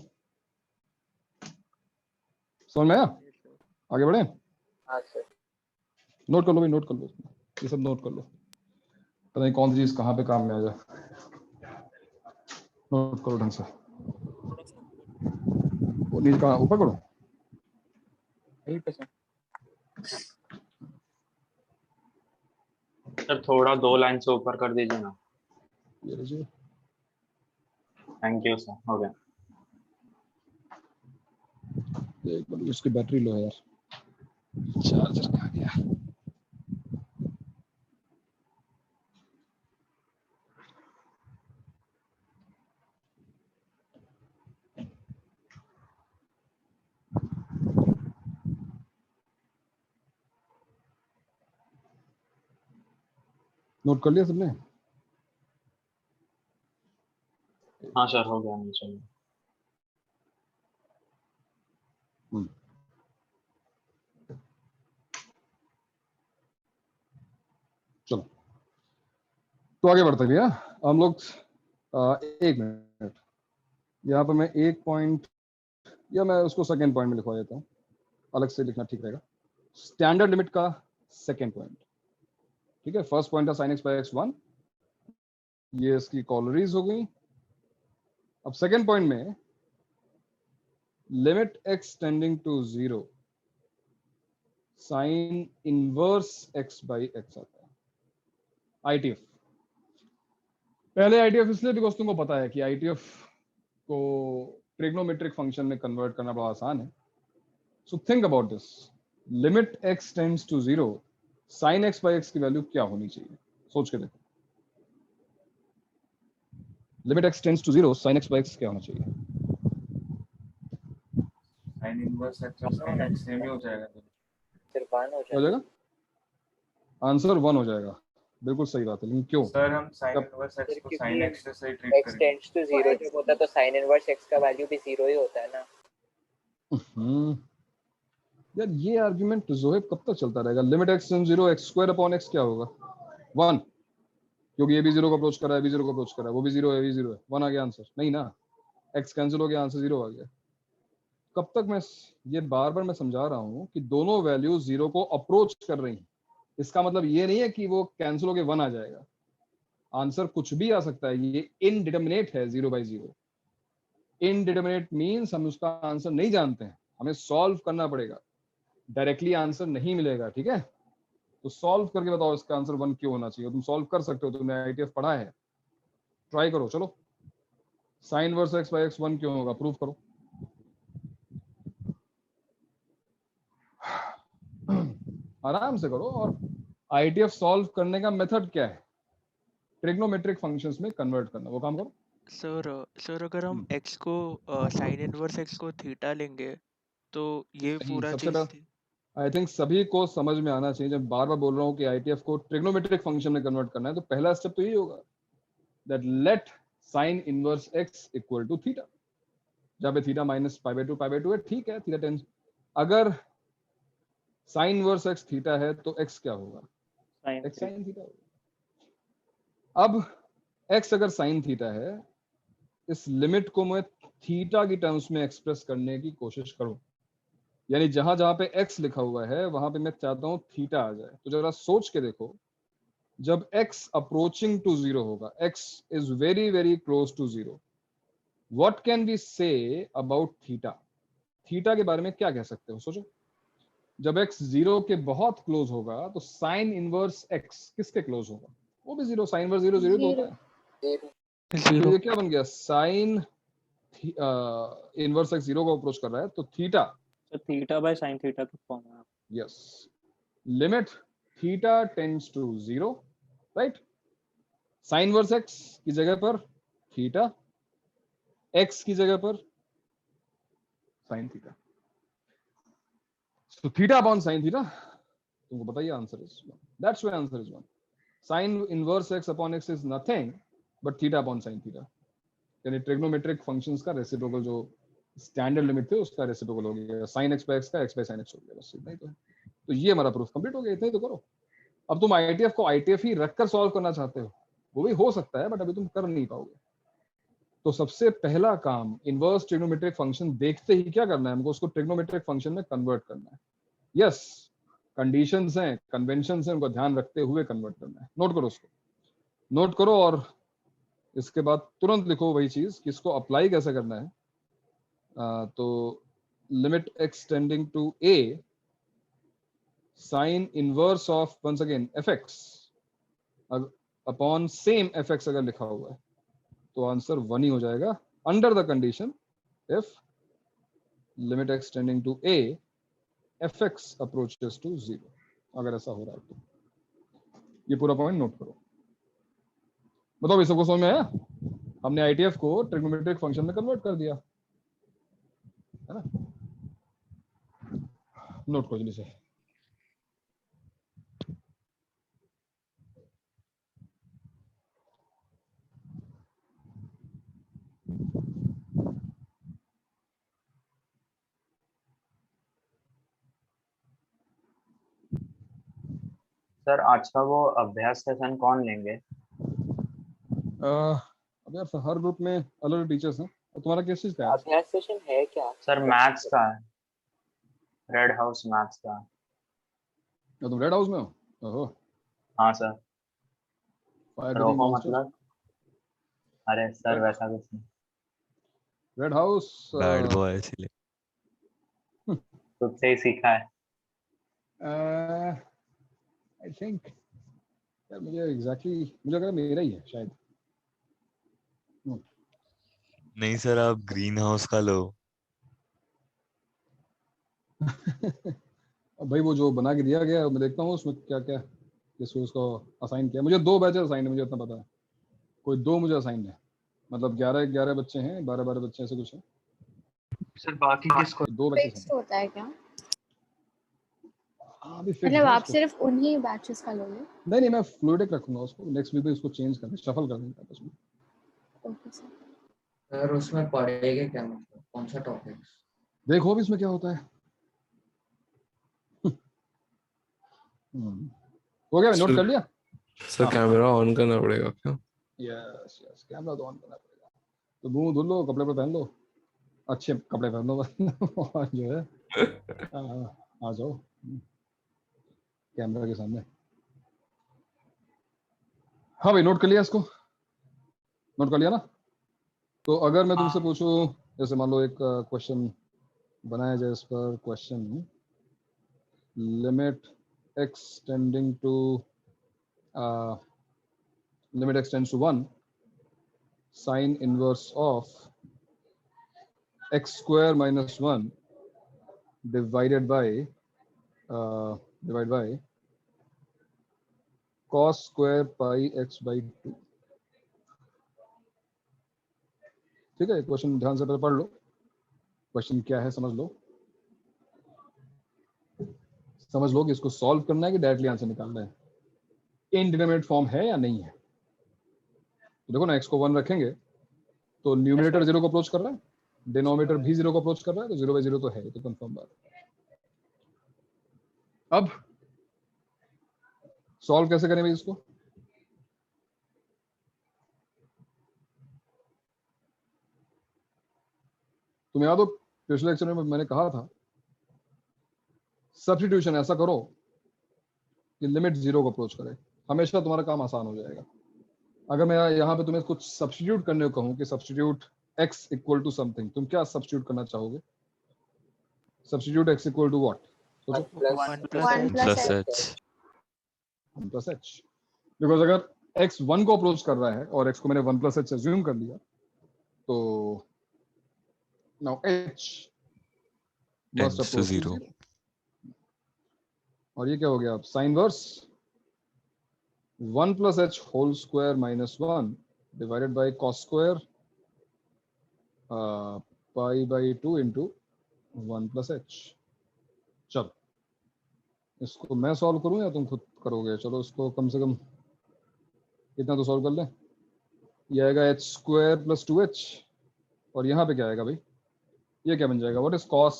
समझ में आया? आगे बढ़े? हाँ सर। नोट कर लो भाई, नोट कर लो, ये सब नोट कर लो, पता नहीं कौन सी चीज कहाँ पे काम में आ जाए। नोट करो ढंग से। वो नीचे कहाँ, ऊपर करो? सर थोड़ा 2 लाइन से ऊपर कर दीजिए ना। ये लीजिए। थैंक यू सर, हो गया। एक मिनट, इसकी बैटरी लो है यार, चार्जर कहाँ गया? नोट कर लिया सबने? हाँ सर, हो गया नीचे। चलो तो आगे बढ़ते भैया हम लोग। एक मिनट, यहाँ पर मैं एक पॉइंट, या मैं उसको सेकेंड पॉइंट में लिखवा देता हूँ, अलग से लिखना ठीक रहेगा। स्टैंडर्ड लिमिट का सेकेंड पॉइंट, ठीक है। फर्स्ट पॉइंट था sin x by x 1, ये इसकी कॉलरीज हो गई। अब सेकेंड पॉइंट में limit x tending to 0 sine inverse x by x आता है, ITF। पहले ITF इसलिए बिकॉज तुमको पता है कि ITF को ट्रिग्नोमेट्रिक फंक्शन में कन्वर्ट करना बड़ा आसान है। So think about this, limit x tends to 0, sine x by x की वैल्यू क्या होनी चाहिए, सोच के देखो। Limit x tends to 0, sine x by x क्या होना चाहिए? साइन इनवर्स x और साइन x सेम ही हो जाएगा तो सिर्फ 1 हो हो जाएगा। जाएगा, आंसर 1 हो जाएगा, बिल्कुल सही बात है। लेकिन क्यों? सर हम साइन कब? इनवर्स x को क्योंकि साइन x से ट्रीट x करेंगे। टेंड्स टू 0 जब होता है तो साइन इनवर्स x का वैल्यू भी 0 ही होता है ना। यार ये आर्गुमेंट जोहेब कब तक चलता रहेगा? Limit x tends 0, x square upon x क्या होगा? 1, क्योंकि ये भी 0 को अप्रोच कर रहा है, भी 0 को अप्रोच कर रहा है, वो भी 0 है, भी 0 है, 1 आ गया आंसर। नहीं ना, x कैंसिल हो गया, आंसर 0 आ गया। कब तक मैं ये बार बार मैं समझा रहा हूँ कि दोनों वैल्यू 0 को अप्रोच कर रही हैं। इसका मतलब ये नहीं है कि वो कैंसिल होके 1 आ जाएगा, आंसर कुछ भी आ सकता है। ये इनडिटरमिनेट है 0 बाई 0। इनडिटरमिनेट मीन्स हम उसका आंसर नहीं जानते हैं, हमें सॉल्व करना पड़ेगा, डायरेक्टली आंसर नहीं मिलेगा। ठीक है, तो सॉल्व करके बताओ इसका आंसर 1 क्यों होना चाहिए। तुम सॉल्व कर सकते हो, तुमने ITF पढ़ा है, ट्राई करो। चलो, sine inverse x by x 1 क्यों होगा, प्रूफ करो। आराम से करो। और ITF सॉल्व करने का मेथड क्या है? ट्रिग्नोमेट्रिक फंक्शंस में कन्वर्ट करना, वो काम करो। सर अगर हम x को साइन इनवर्स x को थीटा लेंगे तो ये सही, पूरा सबसे चीज पहले आई थिंक सभी को समझ में आना चाहिए, जब बार बार बोल रहा हूँ कि ITF को ट्रिग्नोमेट्रिक फंक्शन में कन्वर्ट करना है, तो पहला स्टेप तो यही होगा, that let sine inverse x equal to theta, जहाँ पे थीटा माइनस पाई बाई 2 है। ठीक है, थीटा टेंस, अगर साइन इनवर्स x थीटा है तो x क्या होगा? x साइन थीटा होगा। अब x अगर साइन थीटा है, इस लिमिट को मैं थीटा की टर्म्स में एक्सप्रेस करने की कोशिश करूं, यानी जहां जहां पे x लिखा हुआ है वहां पे मैं चाहता हूं थीटा आ जाए। तो जरा सोच के देखो, जब x अप्रोचिंग टू 0 होगा, x is very very close to 0, what can we say about theta? Theta के बारे में क्या कह सकते हो, सोचो। जब x 0 के बहुत क्लोज होगा तो साइन इनवर्स x किसके क्लोज होगा? वो भी 0, साइन इनवर्स 0 0 तो होता है। तो ये क्या बन गया? साइन इनवर्स x 0 को अप्रोच कर रहा है, तो थीटा, तो थीटा बाय साइन थीटा का फॉर्म है। Yes, limit theta tends to 0, right? Sine inverse x की जगह पर थीटा, x की जगह पर साइन थीटा, तो थीटा अपॉन साइन थीटा, तुमको बताइए answer is 1। That's why answer is 1। Sine inverse x upon x is nothing but theta upon sine theta, यानी ट्रिग्नोमेट्रिक फंक्शंस का रेसिप्रोकल, जो स्टैंडर्ड लिमिट थे उसका रेसिप्रोकल हो गया, sin x बाय x का x बाय sin x हो गया, बस इतना ही तो है। तो ये हमारा प्रूफ कंप्लीट हो गया, इतना ही तो करो। अब तुम ITF को ITF ही रखकर सॉल्व करना चाहते हो, वो भी हो सकता है, बट अभी तुम कर नहीं पाओगे। तो सबसे पहला काम, इनवर्स ट्रिग्नोमेट्रिक फंक्शन देखते ही क्या करना है हमको? उसको ट्रिग्नोमेट्रिक फंक्शन में कन्वर्ट करना है। यस, कंडीशंस हैं, कन्वेंशंस हैं, उनको ध्यान रखते हुए कन्वर्ट करना है। नोट करो, उसको नोट करो, और इसके बाद तुरंत लिखो वही चीज कि इसको अप्लाई कैसे करना है। तो limit x tending to a, sine inverse of once again fx upon same fx अगर लिखा हुआ है तो आंसर 1 ही हो जाएगा, under the condition if limit x tending to a fx approaches to 0। अगर ऐसा हो रहा है तो ये पूरा पॉइंट नोट करो। बताओ इस सबको समझ में आया? हमने ITF को ट्रिग्नोमेट्रिक फंक्शन में कन्वर्ट कर दिया है ना? नोट करो जल्दी से। सर आज का वो अभ्यास सेशन कौन लेंगे? अब यार हर ग्रुप में अलग अलग टीचर्स हैं, और तुम्हारा किस चीज का है? अभ्यास सेशन है क्या? सर मैथ्स का है, रेड हाउस मैथ्स का। तो तुम रेड हाउस में हो? ओहो, हाँ सर। फायर रोको मतलब? अरे सर Red- वैसा कुछ नहीं, रेड हाउस बैड बॉय इसलिए। खुद से ही सीखा है। आई थिंक यार मुझे एग्जैक्टली मुझे लग रहा है मेरा ही है शायद। नहीं सर, आप ग्रीन हाउस का लो। अब भाई वो जो बना के दिया गया है, मैं देखता हूँ उसमें क्या क्या किसको उसको असाइन किया। मुझे 2 बैचेस असाइन है, मुझे इतना पता है। कोई 2 मुझे असाइन है, मतलब 11 बच्चे हैं, 12 बच्चे ऐसे कुछ है। सर बाकी किसको? 2 बैचेस फिक्स हैं। होता है क्या? हाँ अभी फिक्स मतलब है आप उसको। सिर्फ उन्हीं बैचेस का लोगे? नहीं मैं फ्लूइडिक रखूंगा उसको, नेक्स्ट वीक में उसको चेंज कर शफल कर देंगे आपस में। Okay sir. सर उसमें पढ़ेंगे क्या, मतलब कौन सा टॉपिक्स? देखो अभी इसमें क्या होता है। हो गया, नोट कर लिया? सर कैमरा ऑन करना पड़ेगा क्या? यस कैमरा तो ऑन करना पड़ेगा। तो मुंह धुल लो, कपड़े पे पहन लो, अच्छे कपड़े पहन लो और जो है आ जाओ कैमरा के सामने। हाँ भाई नोट कर लिया इसको? नोट कर लिया ना? तो अगर मैं तुमसे पूछूं, जैसे मान लो एक क्वेश्चन बनाया जाए इस पर, question limit x tending to limit x tends to 1 sine inverse of x square minus 1 divided by cos square pi x by 2। ठीक है, क्वेश्चन ध्यान से पढ़ लो। क्वेश्चन क्या है समझ लो कि इसको सॉल्व करना है कि डायरेक्टली आंसर निकालना है, इनडिटरमिनेट फॉर्म है या नहीं है। तो देखो ना, x को 1 रखेंगे तो न्यूमरेटर 0 को अप्रोच कर रहा है, डिनोमिनेटर भी 0 को अप्रोच कर रहा है, तो 0/0 तो है, तो कंफर्म बात है। अब सॉल्व कैसे करें भाई इसको? तुम्हें याद हो पिछले लेक्चर में मैंने कहा था सब्स्टिट्यूशन ऐसा करो कि लिमिट 0 को अप्रोच करे, हमेशा तुम्हारा काम आसान हो जाएगा। अगर मैं यहाँ पे तुम्हें कुछ सब्स्टिट्यूट करने को कहूँ कि substitute x equal to something, तुम क्या सब्स्टिट्यूट करना चाहोगे? Substitute x equal to what? सोचो। 1 plus h। 1 plus h, because अगर x 1 को अप्रोच कर रहा है और x को मैंने 1 plus h अज्यूम कर लिया, तो now h must tends to approach to 0। 0। और ये क्या हो गया अब? Sine inverse 1 plus h whole square minus 1 divided by cos square pi by 2 into 1 plus h। चलो इसको मैं सॉल्व करूं या तुम खुद करोगे? चलो इसको कम से कम इतना तो सॉल्व कर लें। ये आएगा h स्क्वायर प्लस 2h, और यहाँ पे क्या आएगा भाई? ये क्या बन जाएगा? What is cos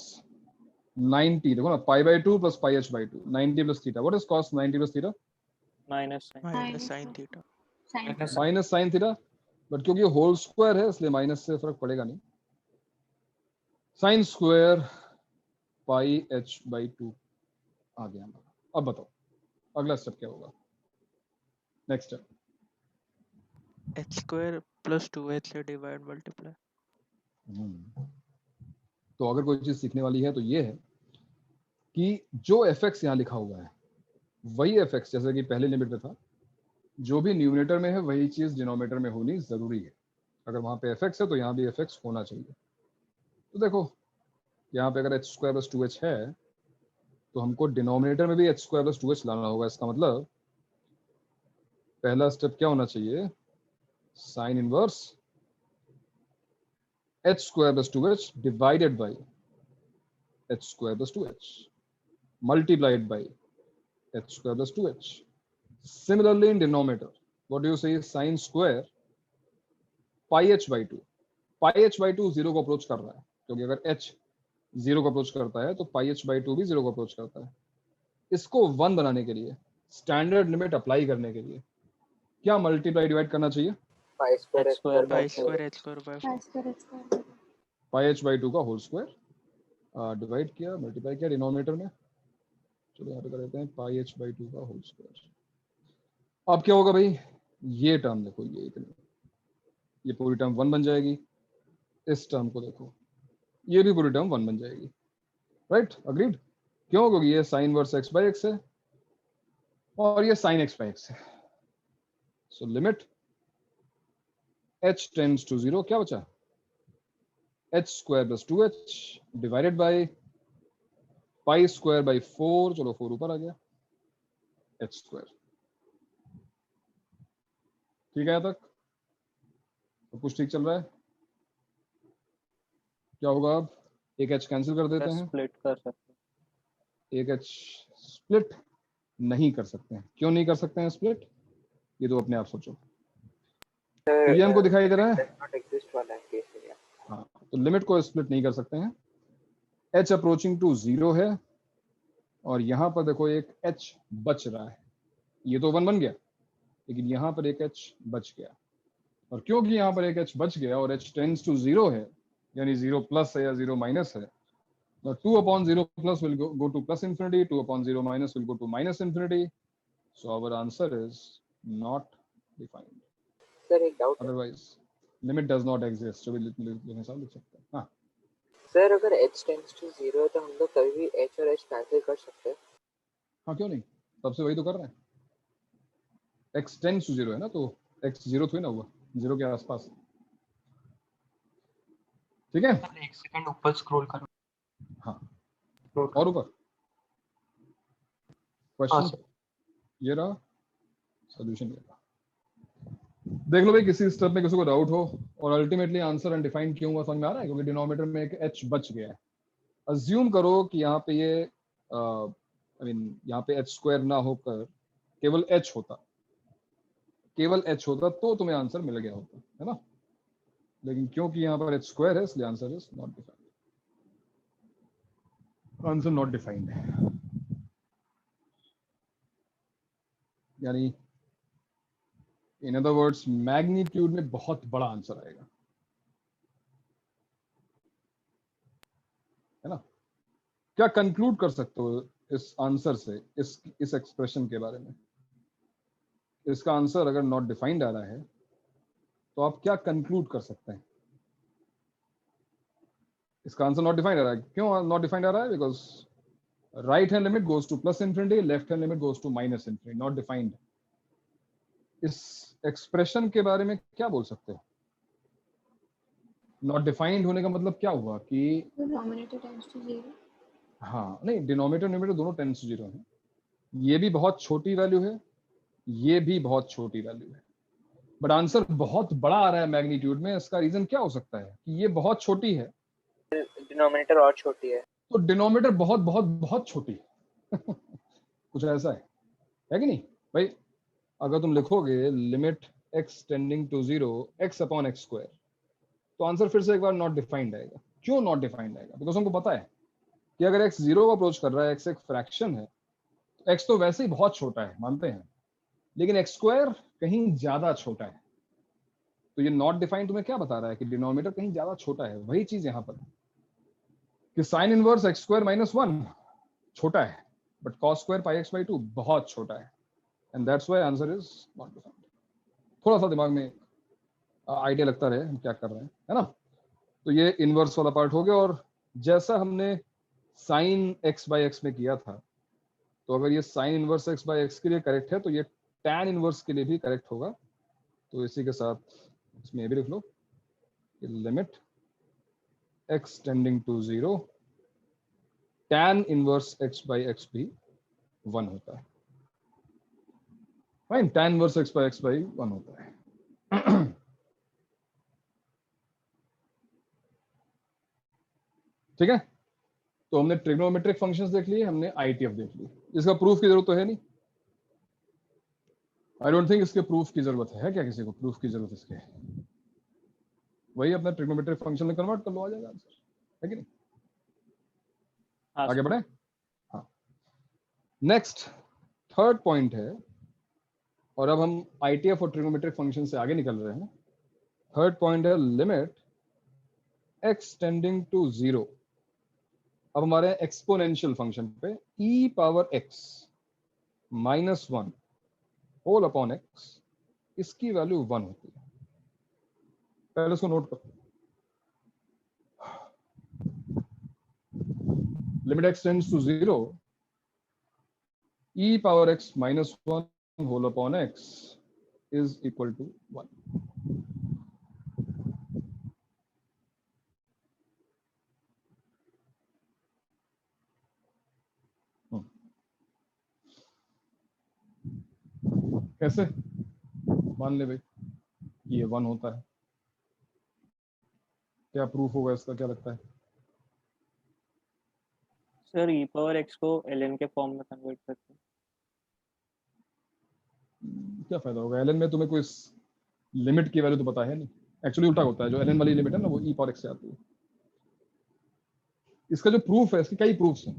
90? देखो ना, पाई by 2 plus pi h by 2, 90 plus theta. What is cos 90 plus theta? Minus sine theta. Minus sine theta, but क्योंकि होल स्क्वायर है इसलिए माइनस से फर्क पड़ेगा नहीं। Sine square pi h by 2 आ गया हमारा। अब बताओ अगला स्टेप क्या होगा? Next step h square plus 2h से डिवाइड मल्टीप्लाई। तो अगर कोई चीज सीखने वाली है तो ये है कि जो fx यहाँ लिखा हुआ है वही fx जैसे कि पहले लिमिट में था, जो भी न्यूमरेटर में है वही चीज डिनोमिनेटर में होनी जरूरी है। अगर वहां पे fx है तो यहाँ भी fx होना चाहिए। तो देखो यहाँ पे अगर h स्क्वायर प्लस 2h है तो हमको डिनोमिनेटर में भी h स्क्वायर प्लस 2h लाना होगा। इसका मतलब पहला स्टेप क्या होना चाहिए? Sine inverse h square plus 2h divided by h square plus 2h multiplied by h square plus 2h. Similarly in denominator, what do you say? Sin square pi h by 2. Pi h by 2 0 को approach कर रहा है, क्योंकि अगर h 0 को approach करता है तो pi h by 2 भी 0 को अप्रोच करता है। इसको 1 बनाने के लिए, स्टैंडर्ड लिमिट अप्लाई करने के लिए क्या मल्टीप्लाई डिवाइड करना चाहिए? Pi square h square by 4। pi h by 2 का होल स्क्वायर डिवाइड किया, मल्टीप्लाई किया डिनोमिनेटर में। चलो यहाँ पे कर देते हैं पाई h बाई 2 का होल स्क्वायर। अब क्या होगा भाई? ये टर्म देखो, ये इतनी, ये पूरी टर्म 1 बन जाएगी। इस टर्म को देखो, ये भी पूरी टर्म 1 बन जाएगी। Right, agreed? क्यों? क्योंकि ये sine inverse x by x है और ये साइन x बाई एक्स है। So limit h tends to 0, क्या बचा? h square plus 2h divided by pi square by 4, चलो 4 ऊपर आ गया, h स्क्वायर। ठीक है यहाँ तक तो कुछ ठीक चल रहा है। क्या होगा अब? एक h कैंसिल कर देते हैं, स्प्लिट कर सकते हैं। एक h स्प्लिट नहीं कर सकते हैं। क्यों नहीं कर सकते हैं स्प्लिट? ये तो अपने आप सोचो। तो ये हमको दिखाई दे रहा है, नॉट एग्जिस्ट वाला है केस में। हाँ, तो लिमिट को स्प्लिट नहीं कर सकते हैं। h अप्रोचिंग टू 0 है और यहाँ पर देखो एक h बच रहा है, ये तो 1 बन गया, लेकिन यहाँ पर एक h बच गया। और क्योंकि यहाँ पर एक h बच गया और h टेंड्स टू 0 है, यानी 0 प्लस है या 0 माइनस है, तो 2/0 plus will go to plus infinity, 2/0 minus will go to minus infinity. So our answer is not defined. Sir एक doubt, otherwise limit does not exist, जो भी लिखने साहब लिख सकते हैं। हाँ सर अगर h टेंड्स टू 0 है तो हम लोग कभी भी h और h कैंसिल कर सकते हैं? हाँ, क्यों नहीं, तब से वही तो कर रहे हैं। x टेंड्स टू 0 है ना, तो x 0 थोड़ी ना हुआ, 0 के आसपास। ठीक है, एक सेकंड ऊपर स्क्रॉल करो। हाँ और ऊपर क्वेश्चन ये रहा, सॉल्यूशन ये रहा। देख लो भाई, किसी स्टेप में किसी को डाउट हो और अल्टीमेटली आंसर अनडिफाइंड क्यों हुआ समझ में आ रहा है? क्योंकि डिनोमिनेटर में एक h बच गया है। अज्यूम करो कि यहाँ पे ये आई मीन यहाँ पे h स्क्वायर ना होकर केवल h होता, केवल h होता तो तुम्हें आंसर मिल गया होता, है ना? लेकिन क्योंकि यहाँ पर h स्क्वायर है, इसलिए answer is not defined. Answer not defined है, यानी इन अदर वर्ड्स मैग्नीट्यूड में बहुत बड़ा आंसर आएगा, है ना? क्या कंक्लूड कर सकते हो इस आंसर से, इस एक्सप्रेशन के बारे में? इसका आंसर अगर नॉट डिफाइंड आ रहा है तो आप क्या कंक्लूड कर सकते हैं? इसका आंसर नॉट डिफाइंड आ रहा है। क्यों नॉट डिफाइंड आ रहा है? Because right hand limit goes to plus infinity, left hand limit goes to minus infinity, not defined. इस एक्सप्रेशन के बारे में क्या बोल सकते हो? नॉट डिफाइंड होने का मतलब क्या हुआ कि डिनोमिनेटर टेंड्स टू 0। हाँ, नहीं, डिनोमिनेटर न्यूमरेटर दोनों टेंड्स टू 0 है। ये भी बहुत छोटी वैल्यू है, ये भी बहुत छोटी वैल्यू है, बट आंसर बहुत बड़ा आ रहा है मैग्नीट्यूड में। इसका रीजन क्या हो सकता है कि ये बहुत छोटी है, डिनोमिनेटर और छोटी है, तो डिनोमिनेटर बहुत बहुत बहुत छोटी है। कुछ ऐसा है कि नहीं भाई? अगर तुम लिखोगे limit x tending to 0 x upon x square, तो आंसर फिर से एक बार नॉट डिफाइंड आएगा। क्यों नॉट डिफाइंड आएगा? बिकॉज हमको पता है कि अगर x 0 को अप्रोच कर रहा है, x एक फ्रैक्शन है, तो x तो वैसे ही बहुत छोटा है, मानते हैं, लेकिन एक्स स्क्वायर कहीं ज्यादा छोटा है। तो ये नॉट डिफाइंड तुम्हें क्या बता रहा है? कि डिनोमिनेटर कहीं ज्यादा छोटा है। वही चीज यहाँ पर कि sine inverse x square minus 1 छोटा है, but cos square pi x by 2 बहुत छोटा है, and that's why answer is not defined. थोड़ा सा दिमाग में आइडिया लगता रहे हम क्या कर रहे हैं, है ना? तो ये इनवर्स वाला पार्ट हो गया। और जैसा हमने साइन एक्स बाई एक्स में किया था, तो अगर ये sine inverse x by x के लिए करेक्ट है, तो ये tan इनवर्स के लिए भी करेक्ट होगा। तो इसी के साथ इसमें ये भी लिख लो कि limit x tending to 0 tan inverse x by x भी 1 होता है। Fine, tan inverse x by x by 1 होता है। ठीक है, तो हमने ट्रिग्नोमेट्रिक फंक्शंस देख लिए, हमने आईटीएफ देख ली। इसका प्रूफ की जरूरत तो है नहीं, आई डोंट थिंक इसके प्रूफ की जरूरत है क्या? किसी को प्रूफ की जरूरत इसके? वही अपना ट्रिग्नोमेट्रिक फंक्शन में कन्वर्ट कर लो, आ जाएगा आंसर, है कि नहीं? आगे बढ़े। हाँ, नेक्स्ट थर्ड पॉइंट है, और अब हम आईटीएफ और ट्रिग्नोमेट्रिक फंक्शन से आगे निकल रहे हैं। थर्ड पॉइंट है लिमिट x टेंडिंग टू 0। अब हमारे एक्सपोनेंशियल फंक्शन पे e power x minus 1 whole upon x, इसकी वैल्यू 1 होती है। पहले इसको नोट करो। Limit x tends to 0, e power x minus 1 whole upon x is equal to 1. कैसे मान ले भाई ये 1 होता है, क्या प्रूफ होगा इसका, क्या लगता है? सर e पावर x को ln के फॉर्म में कन्वर्ट करते हैं. क्या फायदा होगा? ln में तुम्हें कोई लिमिट की वैल्यू तो पता है नहीं. एक्चुअली उल्टा होता है, जो ln वाली लिमिट है ना वो e पावर x से आती है. इसका जो प्रूफ है, इसके कई प्रूफ्स हैं,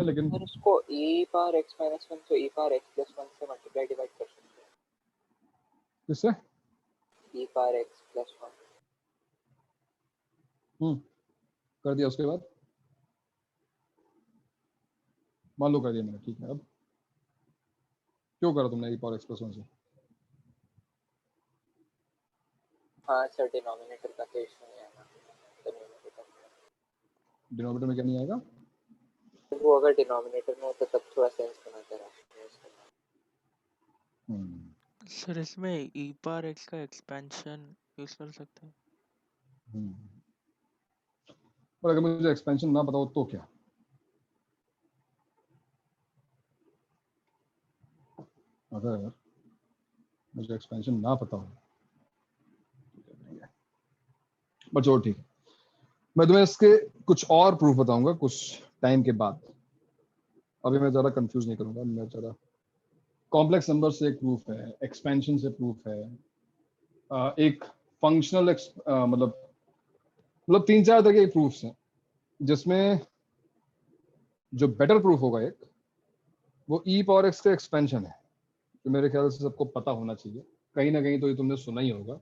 लेकिन सर उसको e पावर x माइनस 1 तो e पावर x प्लस 1 से मल्टीप्लाई डिवाइड कर सकते हैं. किससे? e power x plus 1. कर दिया. उसके बाद मान लो कर दिया मैंने, ठीक है. अब क्यों करा तुमने e पावर x प्लस 1 से? हाँ सर, डिनोमिनेटर का तो इशू नहीं आएगा. डिनोमिनेटर में क्या नहीं आएगा? वो अगर डिनोमिनेटर में हो तो तब थोड़ा सेंस बनाता है. सर इसमें e पावर x का एक्सपेंशन यूज कर सकते हैं. पर अगर मुझे एक्सपेंशन ना बताओ तो क्या? अगर मुझे एक्सपेंशन ना पता हो बट चलो ठीक है, मैं तुम्हें इसके कुछ और प्रूफ बताऊंगा कुछ टाइम के बाद. अभी मैं ज़्यादा कंफ्यूज नहीं करूंगा. मैं ज़्यादा कॉम्प्लेक्स नंबर से एक प्रूफ है, एक्सपेंशन से प्रूफ है, एक फंक्शनल मतलब 3-4 तरह के प्रूफ्स हैं, जिसमें जो बेटर प्रूफ होगा एक वो e पावर x का एक्सपेंशन है, जो मेरे ख्याल से सबको पता होना चाहिए. कहीं ना कहीं तो ये तुमने सुना ही होगा,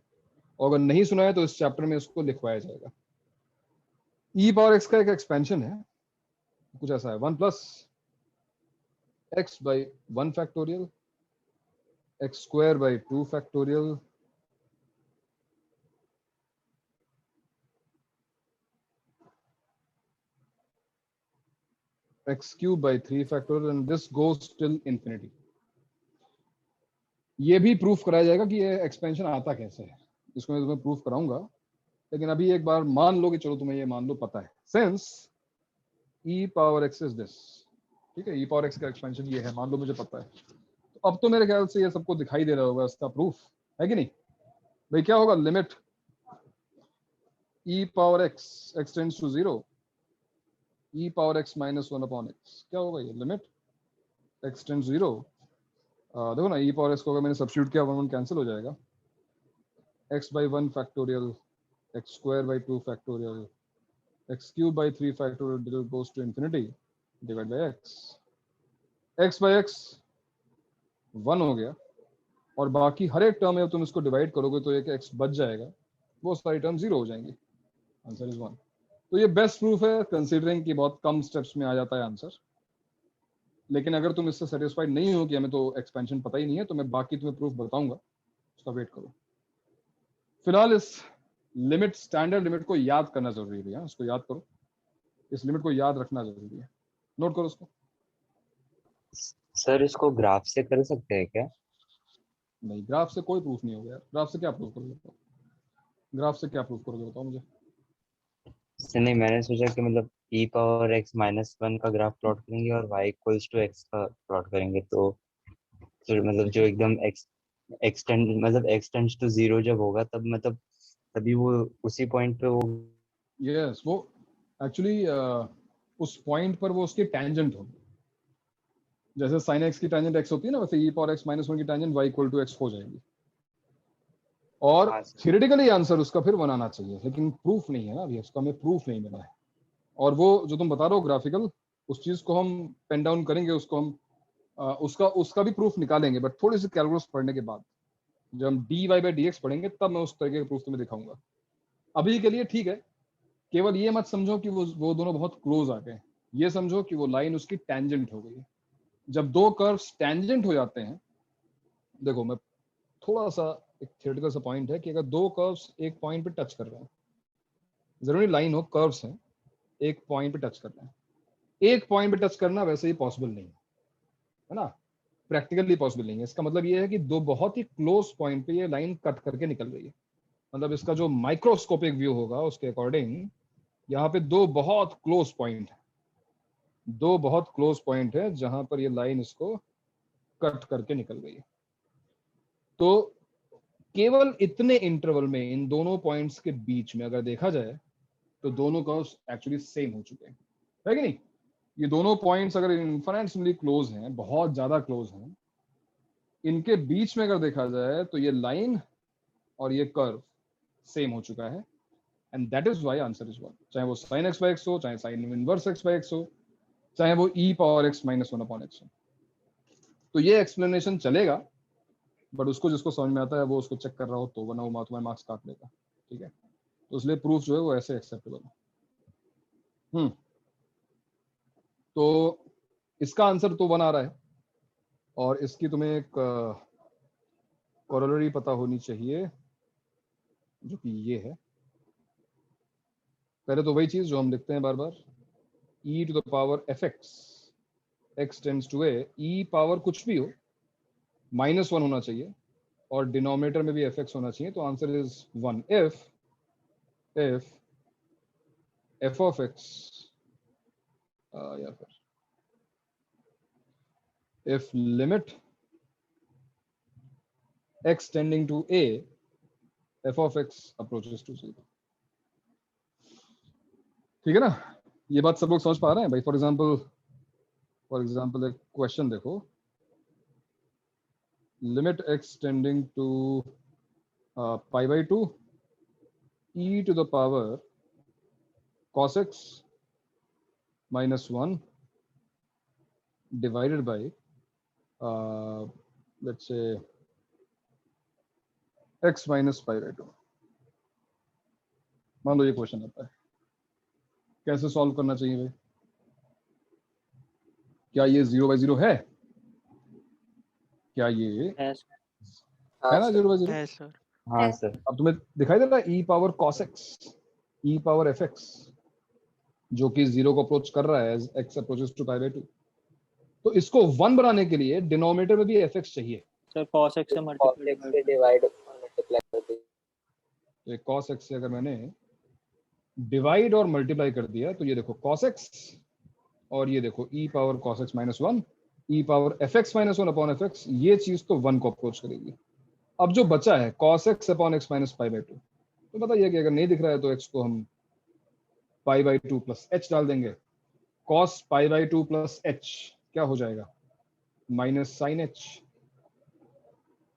और अगर नहीं सुना है तो इस चैप्टर में इसको लिखवाया जाएगा. e पावर x का एक एक्सपेंशन है, कुछ ऐसा है 1 plus x by 1 factorial, x square by 2 factorial, x cube by 3 factorial, and this goes till infinity. ये भी प्रूफ कराया जाएगा कि ये एक्सपेंशन आता कैसे है. इसको मैं तुम्हें प्रूफ कराऊंगा, लेकिन अभी एक बार मान लो कि चलो तुम्हें ये मान लो पता है. Since e power x is this, ठीक है, e पावर x का एक्सपेंशन ये है, मान लो मुझे पता है, तो अब तो मेरे ख्याल से ये सबको दिखाई दे रहा होगा इसका प्रूफ, है कि नहीं भाई? क्या होगा? Limit e power x tends to 0, e power x minus 1 upon x. क्या होगा ये? Limit x tends 0. देखो ना, e पावर x को अगर मैंने सब्स्टिट्यूट किया 1 1 कैंसिल हो जाएगा. x by 1 factorial, x square by 2 factorial, x cube by 3 factorial goes to infinity divide by x. x by x 1 हो गया, और बाकी हर एक टर्म में तुम इसको डिवाइड करोगे तो एक x बच जाएगा, वो सारी टर्म 0 हो जाएंगी. Answer is 1. तो ये बेस्ट प्रूफ है, कंसीडरिंग कि बहुत कम स्टेप्स में आ जाता है आंसर. लेकिन अगर तुम इससे सेटिस्फाइड नहीं हो कि हमें तो एक्सपेंशन पता ही नहीं है, तो मैं बाकी तुम्हें प्रूफ बताऊंगा, उसका वेट करो. फिलहाल इस लिमिट, स्टैंडर्ड लिमिट को याद करना जरूरी है. उसको याद करो, इस लिमिट को याद रखना जरूरी है. नोट करो उसको. सर इसको ग्राफ से कर सकते हैं क्या? नहीं, ग्राफ से कोई प्रूफ नहीं होगा यार. ग्राफ से क्या प्रूफ करोगे? ग्राफ से क्या प्रूफ करोगे बताओ मुझे. नहीं, मैंने सोचा कि मतलब e पावर x माइनस 1 का ग्राफ प्लॉट करेंगे और y इक्वल्स टू x का प्लॉट करेंगे, तो फिर मतलब जो एकदम x टेंड्स टू 0 जब होगा तब मतलब तभी वो उसी पॉइंट पे वो यस, वो एक्चुअली उस पॉइंट पर वो उसकी टेंजेंट होगी. जैसे sin x की टेंजेंट x होती है ना, वैसे e पावर x माइनस 1 की tangent y equal to x हो जाएगी. और थियोरेटिकली आंसर उसका फिर 1 आना चाहिए, लेकिन प्रूफ नहीं है ना अभी, उसका हमें प्रूफ नहीं मिला है. और वो जो तुम बता रहे हो ग्राफिकल, उस चीज को हम पेन डाउन करेंगे, उसको हम उसका भी प्रूफ निकालेंगे, बट थोड़ी सी कैलकुलस पढ़ने के बाद, जब हम dy बाई dx पढ़ेंगे तब मैं उस तरीके का प्रूफ तुम्हें दिखाऊंगा. अभी के लिए ठीक है, केवल ये मत समझो कि वो दोनों बहुत क्लोज आ गए. ये समझो कि वो लाइन उसकी टेंजेंट हो गई. जब दो कर्व्स टेंजेंट हो जाते हैं, देखो मैं थोड़ा सा एक थियोरेटिकल सा पॉइंट है कि अगर दो कर्व्स एक पॉइंट पे टच कर रहे हैं, जरूरी लाइन हो, कर्व्स हैं, एक पॉइंट पे टच करना है। एक पॉइंट पे टच करना वैसे ही पॉसिबल नहीं है ना, प्रैक्टिकली पॉसिबल नहीं है। इसका मतलब ये है कि दो बहुत ही क्लोज पॉइंट पे ये लाइन कट करके निकल रही है। मतलब इसका जो माइक्रोस्कोपिक व्यू होगा उसके अकॉर्डिंग यहाँ पे दो बहुत क्लोज पॉइंट है, दो बहुत क्लोज पॉइंट है जहां पर ये लाइन इसको कट करके निकल गई है। तो केवल इतने इंटरवल में इन दोनों पॉइंट्स के बीच में अगर देखा जाए तो दोनों कर्व्स एक्चुअली सेम हो चुके हैं, है कि नहीं? ये दोनों पॉइंट्स अगर इन्फिनिटली क्लोज हैं, बहुत ज्यादा क्लोज हैं, इनके बीच में अगर देखा जाए तो ये लाइन और ये कर्व सेम हो चुका है, and that is why answer is 1। चाहे वो sin x by x हो, चाहे sin inverse x by x हो, चाहे वो e power x minus 1 upon x हो। तो ये एक्सप्लेनेशन चलेगा, बट उसको जिसको समझ में आता है वो उसको चेक कर रहा हो तो वरना वो तुम्हारे मार्क्स काट लेगा, ठीक है? तो इसलिए प्रूफ जो है वो ऐसे एक्सेप्टेबल है। तो इसका आंसर तो 1 आ रहा है, और इसकी तुम्हें एक कोरोलरी पता होनी चाहिए जो कि ये है। पहले तो वही चीज जो हम लिखते हैं बार बार, e to the power fx, x tends to a, e power कुछ भी हो -1 होना चाहिए और डिनोमिनेटर में भी fx होना चाहिए। तो answer is 1 if f of x या फिर if limit x tending to a, f of x approaches to 0। ठीक है ना? ये बात सब लोग समझ पा रहे हैं भाई? फॉर एग्जाम्पल एक क्वेश्चन देखो, limit x tending to pi by 2 e to the power cos x minus 1 divided by let's say x minus pi by 2। मान लो ये क्वेश्चन आता है, कैसे सॉल्व करना चाहिए भाई? क्या ये 0 by 0 है? क्या ये है ना 0 by 0? है सर। हाँ सर। अब तुम्हें दिखाई दे रहा है e power cos x, e power fx, जो कि 0 को अप्रोच कर रहा है as x approaches to pi by 2। तो इसको 1 बनाने के लिए डिनोमिनेटर में भी fx चाहिए। सर cos x से डिवाइड और मल्टीप्लाई कर दीजिए। तो cos x से अगर मैंने डिवाइड और मल्टीप्लाई कर दिया तो ये देखो cos x और ये देखो e power cos x minus 1, e power fx minus 1 upon fx, ये चीज तो 1 को अप्रोच करेगी। अब जो बचा है cos x upon x minus pi by 2, तो बताइए कि अगर नहीं दिख रहा है तो x को हम pi by 2 plus h डाल देंगे। cos pi by 2 plus h क्या हो जाएगा? माइनस sin h,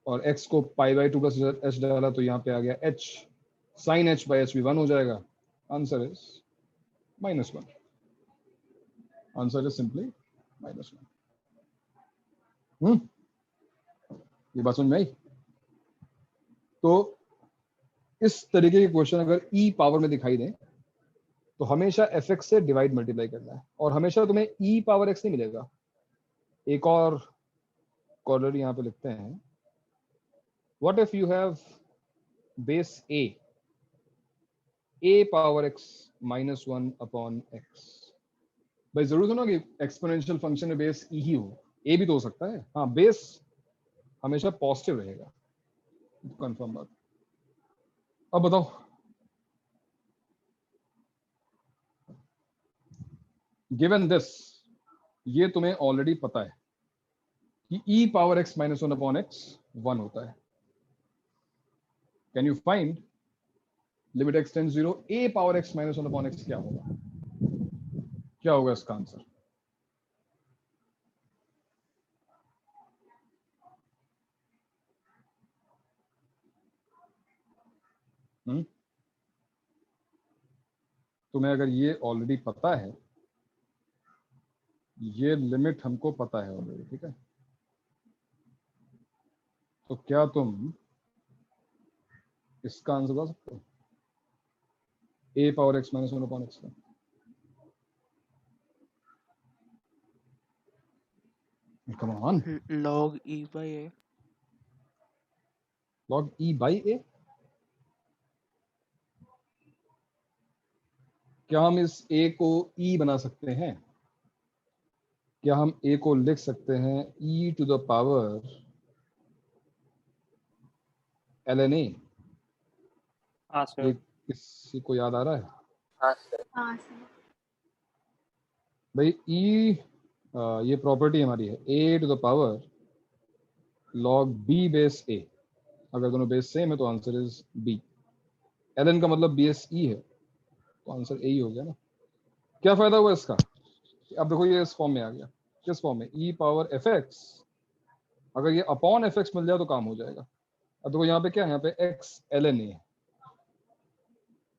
और x को pi by 2 plus h डाला तो यहाँ पे आ गया h, sin h by h भी 1 हो जाएगा। Answer is -1। Answer is simply -1। ये बात समझ में आई? तो इस तरीके के क्वेश्चन अगर e पावर में दिखाई दें तो हमेशा fx से डिवाइड मल्टीप्लाई करना है, और हमेशा तुम्हें e पावर x नहीं मिलेगा। एक और कॉलर यहाँ पे लिखते हैं, what if you have base a power x -1 upon x। भाई जरूर ना कि एक्सपोनेंशियल फंक्शन में बेस e ही हो, a भी तो हो सकता है। हाँ, बेस हमेशा पॉजिटिव रहेगा, कंफर्म बात। अब बताओ, गिवन दिस, ये तुम्हें ऑलरेडी पता है कि e power x -1 upon x 1 होता है। Can you find limit x tends 0, a power x -1 upon x क्या होगा? क्या होगा इसका आंसर? तुम्हें अगर ये ऑलरेडी पता है, ये लिमिट हमको पता है ऑलरेडी, ठीक है, तो क्या तुम इसका आंसर बता सकते हो? a power x -1 upon x का come on, log e by a। log e by a क्या हम इस a को e बना सकते हैं? क्या हम a को लिख सकते हैं e to the power ln a? हाँ सर। ये किसी को याद आ रहा है? हाँ सर। हाँ सर। भाई e ये प्रॉपर्टी हमारी है a to the power log b base a। अगर दोनों बेस सेम है तो आंसर इज b। ln का मतलब bs e है, तो आंसर a ही हो गया ना। क्या फायदा हुआ इसका? अब देखो ये इस फॉर्म में आ गया। किस फॉर्म में? e power fx। अगर ये अपॉन fx मिल जाए तो काम हो जाएगा। अब देखो यहाँ पे क्या है, यहाँ पे x ln a है,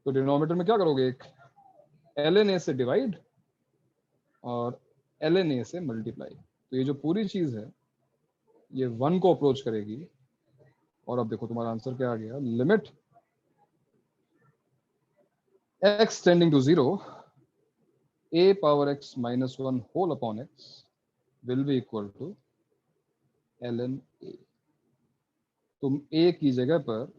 तो डिनोमिनेटर में क्या करोगे, एक ln a से डिवाइड और ln a से मल्टीप्लाई। तो ये जो पूरी चीज है ये 1 को अप्रोच करेगी। और अब देखो तुम्हारा आंसर क्या आ गया, limit x tending to 0 a power x minus 1 whole upon x will be equal to ln a। तुम a की जगह पर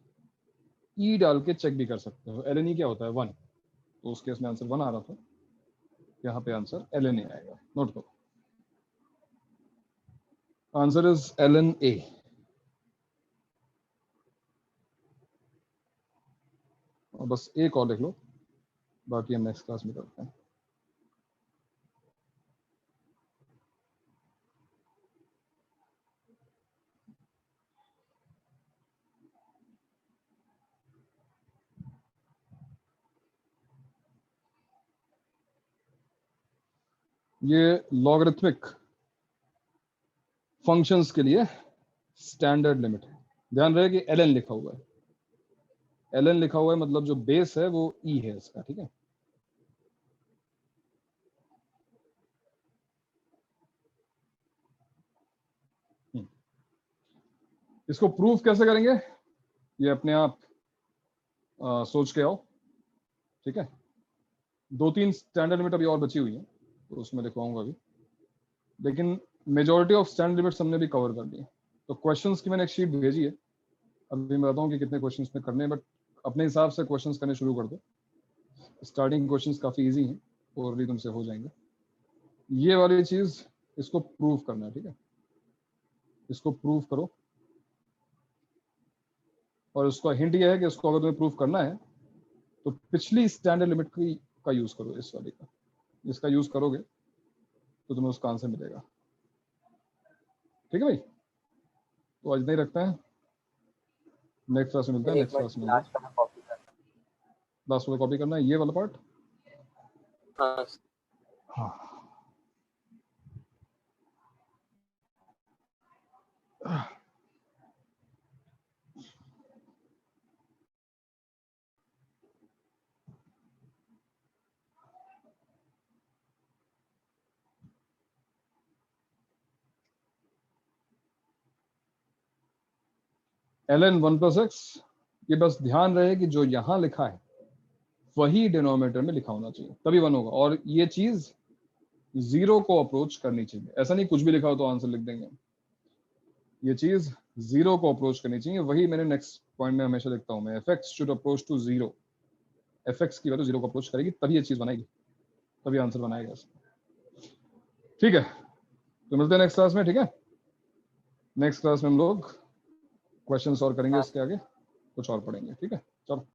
e डाल के चेक भी कर सकते हो। ln e क्या होता है, 1, तो उस केस में आंसर 1 आ रहा था, यहाँ पे आंसर ln a आएगा। नोट करो, आंसर इज ln a। और बस एक और लिख लो, बाकी हम नेक्स्ट क्लास में करते हैं। ये लॉगरिथमिक फंक्शंस के लिए स्टैंडर्ड लिमिट है। ध्यान रहे कि ln लिखा हुआ है, ln लिखा हुआ है मतलब जो बेस है वो e है इसका, ठीक है। इसको प्रूफ कैसे करेंगे ये अपने आप सोच के आओ, ठीक है। 2-3 स्टैंडर्ड लिमिट अभी और बची हुई है तो उसमें दिखवाऊंगा अभी, लेकिन मेजॉरिटी ऑफ स्टैंडर्ड लिमिट्स हमने भी कवर कर दी। तो क्वेश्चंस की मैंने एक शीट भेजी है, अभी मैं बताऊं कि कितने क्वेश्चंस में करने हैं, बट अपने हिसाब से क्वेश्चंस करने शुरू कर दो। स्टार्टिंग क्वेश्चंस काफी इजी हैं और भी तुमसे हो जाएंगे। ये वाली चीज इसको प्रूव करना है, ठीक है। इसको प्रूव करो, और उसका हिंट ये है कि इसको अगर तुम्हें प्रूव करना है तो पिछली स्टैंडर्ड लिमिट का यूज करो, इस वाली का। इसका यूज करोगे तो तुम्हें उसका आंसर मिलेगा, ठीक है भाई। तो आज नहीं रखते हैं, नेक्स्ट क्लास में मिलता है। नेक्स्ट क्लास में लास्ट वाला कॉपी करना है, ये वाला पार्ट। हाँ ln 1 + x, ये बस ध्यान रहे कि जो यहाँ लिखा है वही डिनोमिनेटर में लिखा होना चाहिए, तभी 1 होगा। और ये चीज 0 को अप्रोच करनी चाहिए, ऐसा नहीं कुछ भी लिखा हो तो आंसर लिख देंगे। ये चीज 0 को अप्रोच करनी चाहिए, वही मैंने नेक्स्ट पॉइंट में हमेशा लिखता हूँ मैं, fx should approach to 0। fx की वैल्यू 0 को अप्रोच करेगी तभी ये चीज बनाएगी, तभी आंसर बनाएगा। ठीक है, तो मिलते हैं नेक्स्ट क्लास में, ठीक है। नेक्स्ट क्लास में हम लोग क्वेश्चन सॉल्व करेंगे, इसके आगे कुछ और पढ़ेंगे, ठीक है। चलो।